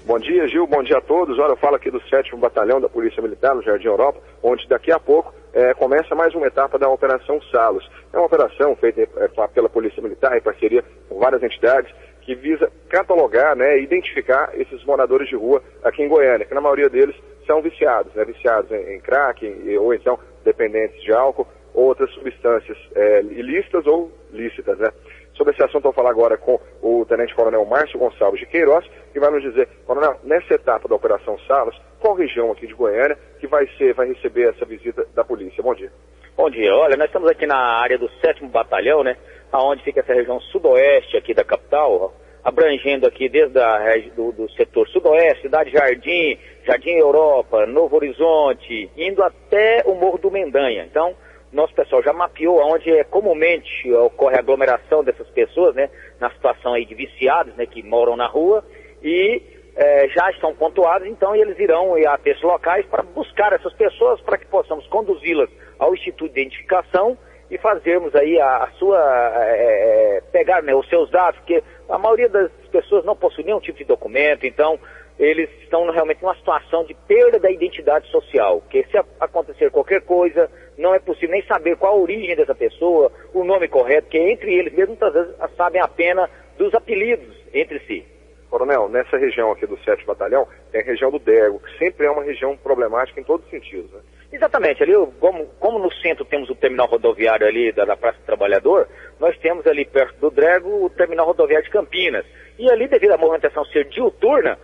Bom dia, Gil, bom dia a todos. Olha, eu falo aqui do 7º Batalhão da Polícia Militar, no Jardim Europa, onde daqui a pouco começa mais uma etapa da Operação Salos. É uma operação feita pela Polícia Militar em parceria com várias entidades que visa catalogar, né, e identificar esses moradores de rua aqui em Goiânia, que na maioria deles são viciados, né, viciados em crack, ou então dependentes de álcool, ou outras substâncias ilícitas ou lícitas, né. Sobre esse assunto, eu vou falar agora com o Tenente Coronel Márcio Gonçalves de Queiroz, que vai nos dizer, Coronel, nessa etapa da Operação Salos, qual região aqui de Goiânia que vai receber essa visita da polícia? Bom dia. Bom dia. Olha, nós estamos aqui na área do 7º Batalhão, né, aonde fica essa região sudoeste aqui da capital, abrangendo aqui desde do setor sudoeste, Cidade Jardim, Jardim Europa, Novo Horizonte, indo até o Morro do Mendanha. Então, nosso pessoal já mapeou onde comumente ocorre a aglomeração dessas pessoas, né, na situação aí de viciados, né, que moram na rua, e já estão pontuados, então eles irão até esses locais para buscar essas pessoas, para que possamos conduzi-las ao Instituto de Identificação e fazermos aí pegar, né, os seus dados, porque a maioria das pessoas não possui nenhum tipo de documento, então eles estão realmente numa situação de perda da identidade social, porque se acontecer qualquer coisa, não é possível nem saber qual a origem dessa pessoa, o nome correto, porque entre eles mesmos muitas vezes sabem apenas dos apelidos entre si. Coronel, nessa região aqui do 7º Batalhão, tem a região do Dergo, que sempre é uma região problemática em todos os sentidos, né? Exatamente, ali como no centro temos o terminal rodoviário ali da Praça do Trabalhador, nós temos ali perto do Dergo o terminal rodoviário de Campinas. E ali, devido à movimentação ser diuturna,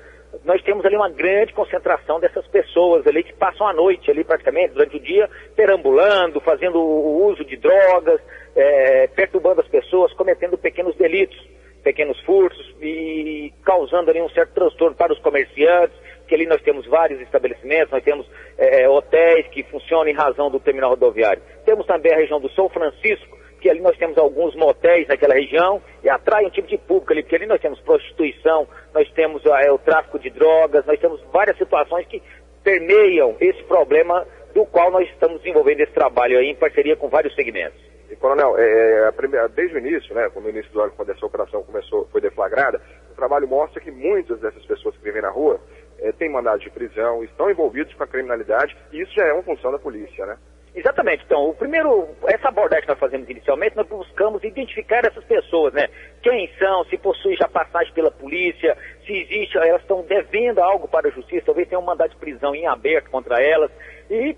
nós temos ali uma grande concentração dessas pessoas ali que passam a noite ali praticamente, durante o dia, perambulando, fazendo o uso de drogas, perturbando as pessoas, cometendo pequenos delitos, pequenos furtos e causando ali um certo transtorno para os comerciantes, que ali nós temos vários estabelecimentos, nós temos hotéis que funcionam em razão do terminal rodoviário. Temos também a região do São Francisco, que ali nós temos alguns motéis naquela região e atrai um tipo de público ali, porque ali nós temos prostituição, nós temos o tráfico de drogas, nós temos várias situações que permeiam esse problema do qual nós estamos desenvolvendo esse trabalho aí em parceria com vários segmentos. E, Coronel, desde o início, né, quando o início do ano, quando essa operação foi deflagrada, o trabalho mostra que muitas dessas pessoas que vivem na rua têm mandado de prisão, estão envolvidos com a criminalidade, e isso já é uma função da polícia, né? Exatamente. Então, essa abordagem que nós fazemos inicialmente, nós buscamos identificar essas pessoas, né? Quem são, se possuem já passagem pela polícia, se existe, elas estão devendo algo para a justiça, talvez tenham um mandado de prisão em aberto contra elas, e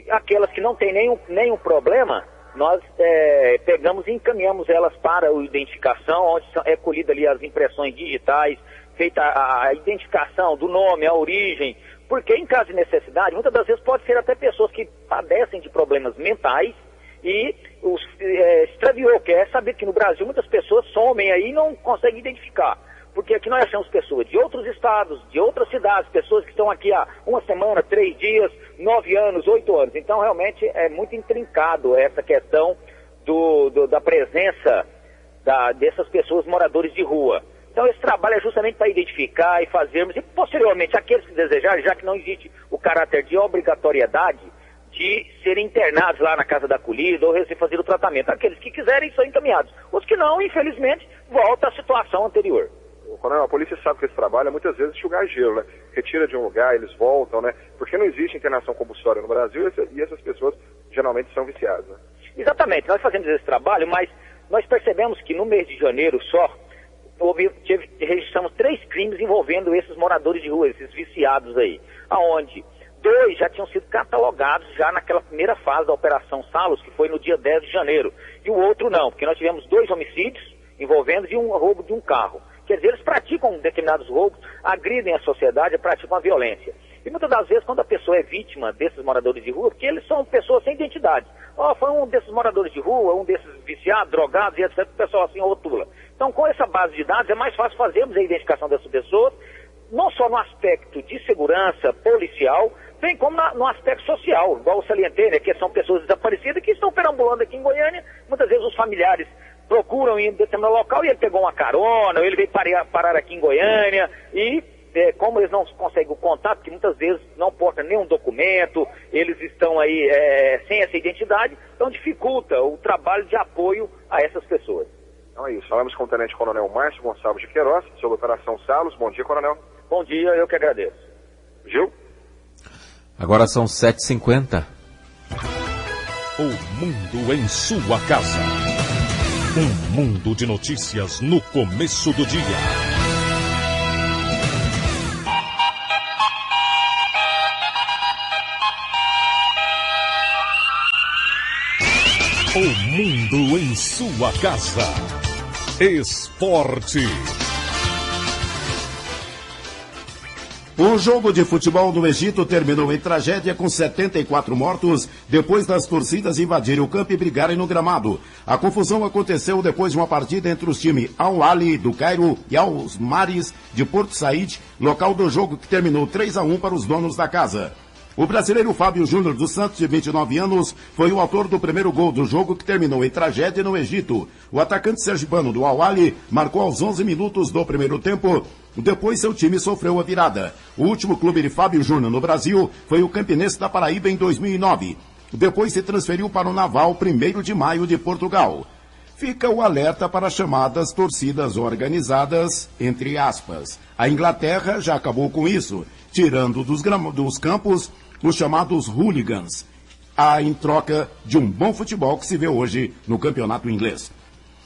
aquelas que não têm nenhum problema, nós pegamos e encaminhamos elas para a identificação, onde é colhida ali as impressões digitais, feita a identificação do nome, a origem, porque em caso de necessidade, muitas das vezes pode ser até pessoas que padecem de problemas mentais e extraviou, que é saber que no Brasil muitas pessoas somem aí e não conseguem identificar. Porque aqui nós achamos pessoas de outros estados, de outras cidades, pessoas que estão aqui há 1 semana, 3 dias, 9 anos, 8 anos. Então realmente é muito intrincado essa questão da presença dessas pessoas moradores de rua. Então esse trabalho é justamente para identificar e fazermos, e posteriormente aqueles que desejarem, já que não existe o caráter de obrigatoriedade de serem internados lá na casa da acolhida ou fazer o tratamento. Aqueles que quiserem são encaminhados. Os que não, infelizmente, volta à situação anterior. Coronel, a polícia sabe que esse trabalho é muitas vezes enxugar gelo, né? Retira de um lugar, eles voltam, né? Porque não existe internação compulsória no Brasil e essas pessoas geralmente são viciadas, né? Exatamente, nós fazemos esse trabalho, mas nós percebemos que no mês de janeiro só, registramos 3 crimes envolvendo esses moradores de rua, esses viciados aí, aonde 2 já tinham sido catalogados já naquela primeira fase da Operação Salos, que foi no dia 10 de janeiro, e o outro não, porque nós tivemos 2 homicídios envolvendo de um roubo de um carro. Quer dizer, eles praticam determinados roubos, agridem a sociedade, praticam a violência. E muitas das vezes, quando a pessoa é vítima desses moradores de rua, porque eles são pessoas sem identidade. Foi um desses moradores de rua, um desses viciados, drogados e etc., o pessoal assim rotula. Então, com essa base de dados, é mais fácil fazermos a identificação dessas pessoas, não só no aspecto de segurança policial, bem como no aspecto social, igual eu salientei, né, que são pessoas desaparecidas que estão perambulando aqui em Goiânia. Muitas vezes os familiares procuram ir em determinado local e ele pegou uma carona, ou ele veio parar aqui em Goiânia e... como eles não conseguem o contato, que muitas vezes não portam nenhum documento, eles estão aí sem essa identidade, então dificulta o trabalho de apoio a essas pessoas. Então é isso. Falamos com o Tenente Coronel Márcio Gonçalves de Queiroz, sobre a Operação Salos. Bom dia, Coronel. Bom dia, eu que agradeço. Gil? Agora são 7h50. O mundo em sua casa. Um mundo de notícias no começo do dia. O mundo em sua casa. Esporte. O jogo de futebol no Egito terminou em tragédia com 74 mortos, depois das torcidas invadirem o campo e brigarem no gramado. A confusão aconteceu depois de uma partida entre os times Al-Ahly do Cairo e Al-Maris de Porto Said, local do jogo que terminou 3-1 para os donos da casa. O brasileiro Fábio Júnior dos Santos, de 29 anos, foi o autor do primeiro gol do jogo que terminou em tragédia no Egito. O atacante sergipano do Al-Ahly marcou aos 11 minutos do primeiro tempo. Depois seu time sofreu a virada. O último clube de Fábio Júnior no Brasil foi o Campinense da Paraíba em 2009. Depois se transferiu para o Naval 1º de maio de Portugal. Fica o alerta para chamadas torcidas organizadas, entre aspas. A Inglaterra já acabou com isso, tirando dos campos os chamados hooligans, em troca de um bom futebol que se vê hoje no campeonato inglês.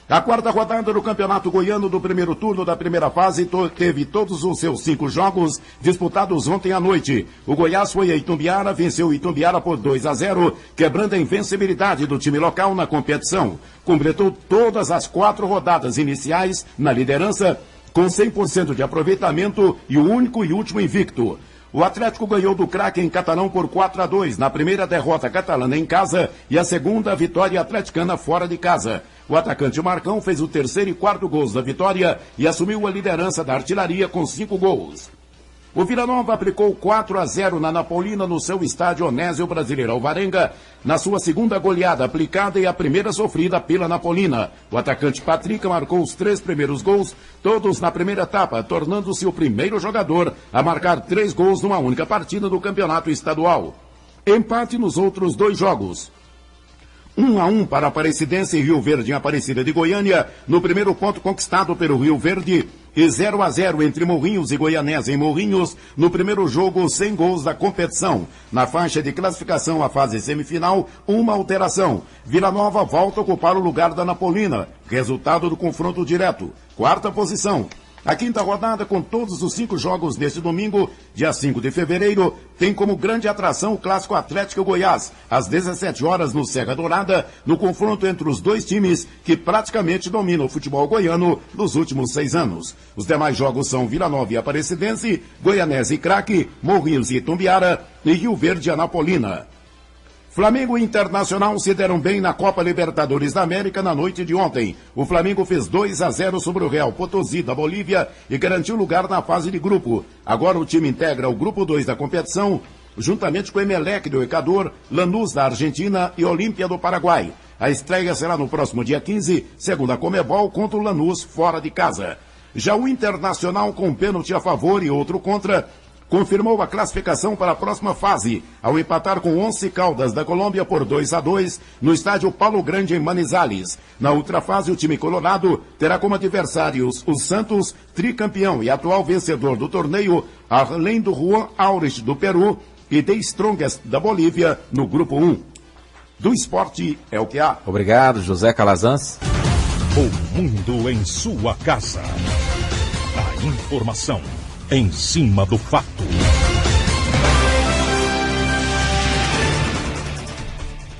A quarta rodada do Campeonato Goiano do primeiro turno da primeira fase teve todos os seus 5 jogos disputados ontem à noite. O Goiás foi a Itumbiara, venceu Itumbiara por 2-0, quebrando a invencibilidade do time local na competição. Completou todas as 4 rodadas iniciais na liderança, com 100% de aproveitamento e o único e último invicto. O Atlético ganhou do Craque em Catalão por 4-2, na primeira derrota catalana em casa e a segunda vitória atleticana fora de casa. O atacante Marcão fez o terceiro e quarto gols da vitória e assumiu a liderança da artilharia com 5 gols. O Vila Nova aplicou 4-0 na Napolina no seu estádio Onésio Brasileiro Alvarenga, na sua segunda goleada aplicada e a primeira sofrida pela Napolina. O atacante Patrick marcou os 3 primeiros gols, todos na primeira etapa, tornando-se o primeiro jogador a marcar 3 gols numa única partida do campeonato estadual. Empate nos outros 2 jogos. 1-1 para Aparecidense e Rio Verde em Aparecida de Goiânia, no primeiro ponto conquistado pelo Rio Verde, e 0-0 entre Morrinhos e Goianese em Morrinhos, no primeiro jogo sem gols da competição. Na faixa de classificação à fase semifinal, uma alteração. Vila Nova volta a ocupar o lugar da Napolina, resultado do confronto direto. 4ª posição. A quinta rodada, com todos os 5 jogos neste domingo, dia 5 de fevereiro, tem como grande atração o Clássico Atlético Goiás, às 17 horas no Serra Dourada, no confronto entre os 2 times que praticamente dominam o futebol goiano nos últimos 6 anos. Os demais jogos são Vila Nova e Aparecidense, Goianese e Craque, Morrinhos e Itumbiara e Rio Verde e Anapolina. Flamengo e Internacional se deram bem na Copa Libertadores da América na noite de ontem. O Flamengo fez 2-0 sobre o Real Potosí da Bolívia e garantiu lugar na fase de grupo. Agora o time integra o grupo 2 da competição, juntamente com o Emelec do Equador, Lanús da Argentina e Olímpia do Paraguai. A estreia será no próximo dia 15, segundo a Conmebol, contra o Lanús fora de casa. Já o Internacional, com pênalti a favor e outro contra, confirmou a classificação para a próxima fase, ao empatar com Once Caldas da Colômbia por 2-2 no estádio Paulo Grande em Manizales. Na outra fase, o time colorado terá como adversários o Santos, tricampeão e atual vencedor do torneio, além do Juan Aurich do Peru e The Strongest da Bolívia no grupo 1. Do esporte é o que há. Obrigado, José Calazans. O mundo em sua casa. A informação em cima do fato.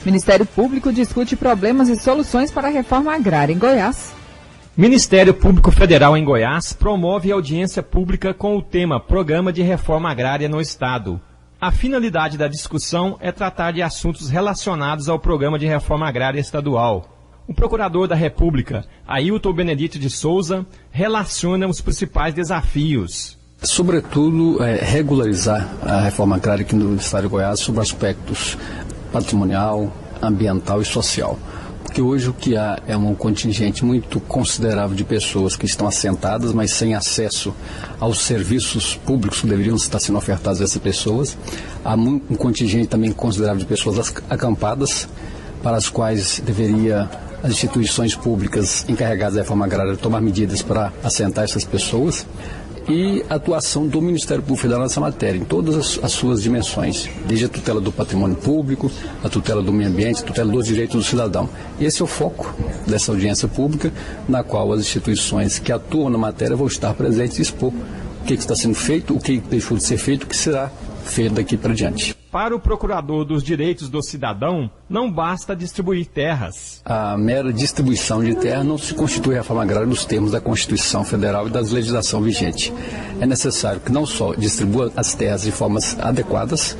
Ministério Público discute problemas e soluções para a reforma agrária em Goiás. Ministério Público Federal em Goiás promove audiência pública com o tema Programa de Reforma Agrária no Estado. A finalidade da discussão é tratar de assuntos relacionados ao Programa de Reforma Agrária Estadual. O Procurador da República, Ailton Benedito de Souza, relaciona os principais desafios. Sobretudo, regularizar a reforma agrária aqui no Estado de Goiás sobre aspectos patrimonial, ambiental e social. Porque hoje o que há é um contingente muito considerável de pessoas que estão assentadas, mas sem acesso aos serviços públicos que deveriam estar sendo ofertados a essas pessoas. Há um contingente também considerável de pessoas acampadas, para as quais deveria as instituições públicas encarregadas da reforma agrária tomar medidas para assentar essas pessoas. E a atuação do Ministério Público Federal nessa matéria, em todas as suas dimensões, desde a tutela do patrimônio público, a tutela do meio ambiente, a tutela dos direitos do cidadão. Esse é o foco dessa audiência pública, na qual as instituições que atuam na matéria vão estar presentes e expor o que está sendo feito, o que deixou de ser feito, o que será feito daqui para diante. Para o Procurador dos Direitos do Cidadão, não basta distribuir terras. A mera distribuição de terra não se constitui reforma agrária nos termos da Constituição Federal e da legislação vigente. É necessário que não só distribua as terras de formas adequadas,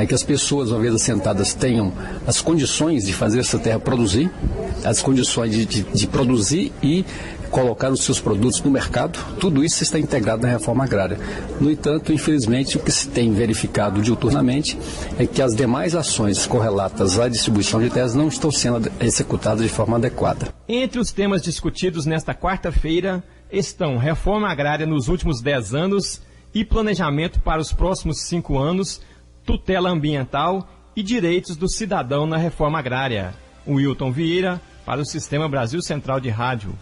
que as pessoas, uma vez assentadas, tenham as condições de fazer essa terra produzir, as condições de produzir e colocar os seus produtos no mercado. Tudo isso está integrado na reforma agrária. No entanto, infelizmente, o que se tem verificado diuturnamente é que as demais ações correlatas à distribuição de terras não estão sendo executadas de forma adequada. Entre os temas discutidos nesta quarta-feira estão reforma agrária nos últimos 10 anos e planejamento para os próximos 5 anos, tutela ambiental e direitos do cidadão na reforma agrária. Wilton Vieira, para o Sistema Brasil Central de Rádio.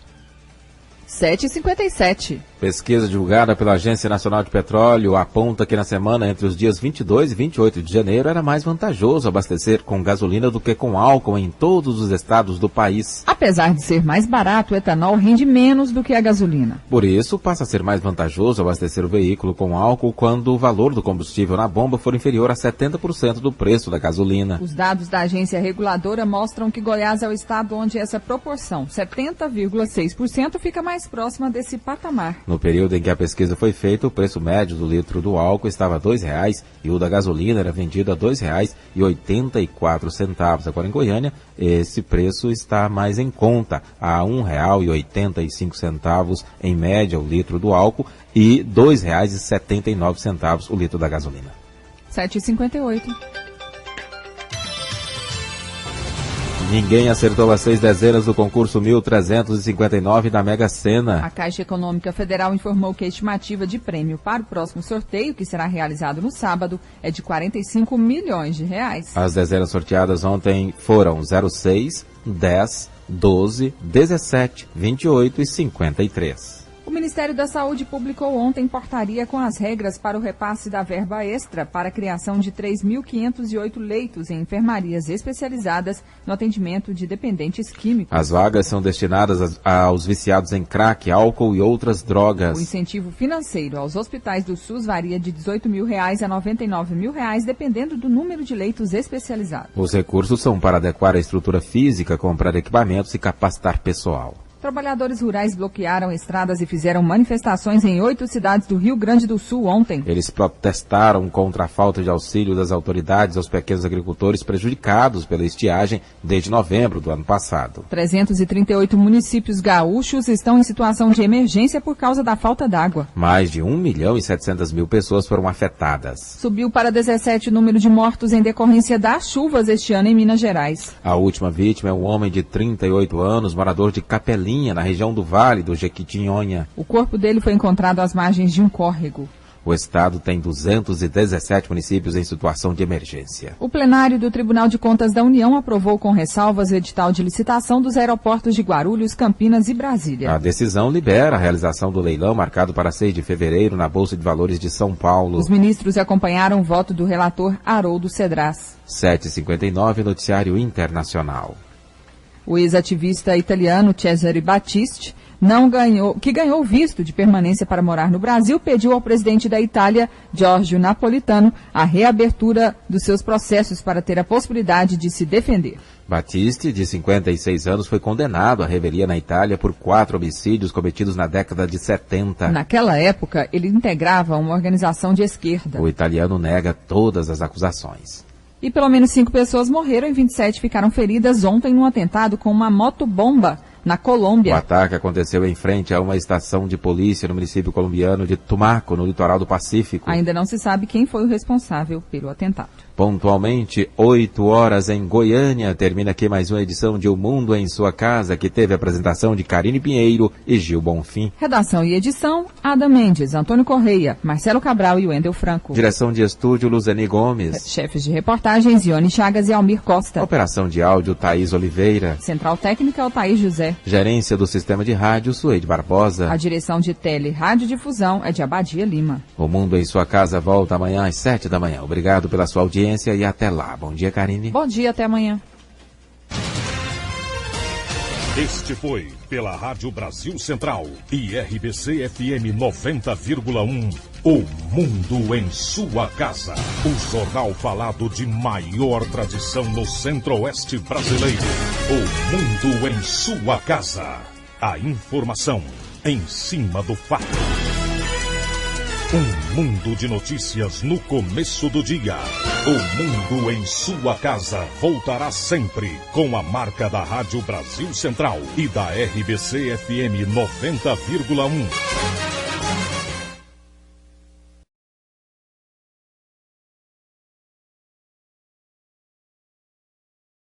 7h57. Pesquisa divulgada pela Agência Nacional de Petróleo aponta que na semana entre os dias 22 e 28 de janeiro era mais vantajoso abastecer com gasolina do que com álcool em todos os estados do país. Apesar de ser mais barato, o etanol rende menos do que a gasolina. Por isso, passa a ser mais vantajoso abastecer o veículo com álcool quando o valor do combustível na bomba for inferior a 70% do preço da gasolina. Os dados da agência reguladora mostram que Goiás é o estado onde essa proporção, 70,6%, fica mais próxima desse patamar. No período em que a pesquisa foi feita, o preço médio do litro do álcool estava a R$ 2,00 e o da gasolina era vendido a R$ 2,84. Agora em Goiânia, esse preço está mais em conta, a R$ 1,85 em média o litro do álcool e R$ 2,79 o litro da gasolina. 7h58. Ninguém acertou as 6 dezenas do concurso 1.359 da Mega Sena. A Caixa Econômica Federal informou que a estimativa de prêmio para o próximo sorteio, que será realizado no sábado, é de R$ 45 milhões. As dezenas sorteadas ontem foram 06, 10, 12, 17, 28 e 53. O Ministério da Saúde publicou ontem portaria com as regras para o repasse da verba extra para a criação de 3.508 leitos em enfermarias especializadas no atendimento de dependentes químicos. As vagas são destinadas aos viciados em crack, álcool e outras drogas. O incentivo financeiro aos hospitais do SUS varia de R$ 18 mil a R$ 99 mil, dependendo do número de leitos especializados. Os recursos são para adequar a estrutura física, comprar equipamentos e capacitar pessoal. Trabalhadores rurais bloquearam estradas e fizeram manifestações em 8 cidades do Rio Grande do Sul ontem. Eles protestaram contra a falta de auxílio das autoridades aos pequenos agricultores prejudicados pela estiagem desde novembro do ano passado. 338 municípios gaúchos estão em situação de emergência por causa da falta d'água. Mais de 1.700.000 pessoas foram afetadas. Subiu para 17 o número de mortos em decorrência das chuvas este ano em Minas Gerais. A última vítima é um homem de 38 anos, morador de Capelinha, na região do Vale do Jequitinhonha. O corpo dele foi encontrado às margens de um córrego. O estado tem 217 municípios em situação de emergência. O plenário do Tribunal de Contas da União aprovou com ressalvas o edital de licitação dos aeroportos de Guarulhos, Campinas e Brasília. A decisão libera a realização do leilão marcado para 6 de fevereiro na Bolsa de Valores de São Paulo. Os ministros acompanharam o voto do relator Haroldo Cedras. 7h59, Noticiário Internacional. O ex-ativista italiano Cesare Battisti, que ganhou visto de permanência para morar no Brasil, pediu ao presidente da Itália, Giorgio Napolitano, a reabertura dos seus processos para ter a possibilidade de se defender. Battisti, de 56 anos, foi condenado à revelia na Itália por 4 homicídios cometidos na década de 70. Naquela época, ele integrava uma organização de esquerda. O italiano nega todas as acusações. E pelo menos 5 pessoas morreram e 27 ficaram feridas ontem num atentado com uma motobomba na Colômbia. O ataque aconteceu em frente a uma estação de polícia no município colombiano de Tumaco, no litoral do Pacífico. Ainda não se sabe quem foi o responsável pelo atentado. Pontualmente, 8 horas em Goiânia, termina aqui mais uma edição de O Mundo em Sua Casa, que teve a apresentação de Karine Pinheiro e Gil Bonfim. Redação e edição, Ada Mendes, Antônio Correia, Marcelo Cabral e Wendel Franco. Direção de estúdio, Luzeni Gomes. Chefes de reportagens, Ione Chagas e Almir Costa. Operação de áudio, Thaís Oliveira. Central técnica, Altair José. Gerência do Sistema de Rádio, Suede Barbosa. A direção de tele e radiodifusão é de Abadia Lima. O Mundo em Sua Casa volta amanhã às 7 da manhã. Obrigado pela sua audiência e até lá. Bom dia, Karine. Bom dia, até amanhã. Este foi, pela Rádio Brasil Central e RBC FM 90,1, O Mundo em Sua Casa. O jornal falado de maior tradição no Centro-Oeste brasileiro. O Mundo em Sua Casa. A informação em cima do fato. Um mundo de notícias no começo do dia. O Mundo em Sua Casa voltará sempre com a marca da Rádio Brasil Central e da RBC FM 90,1.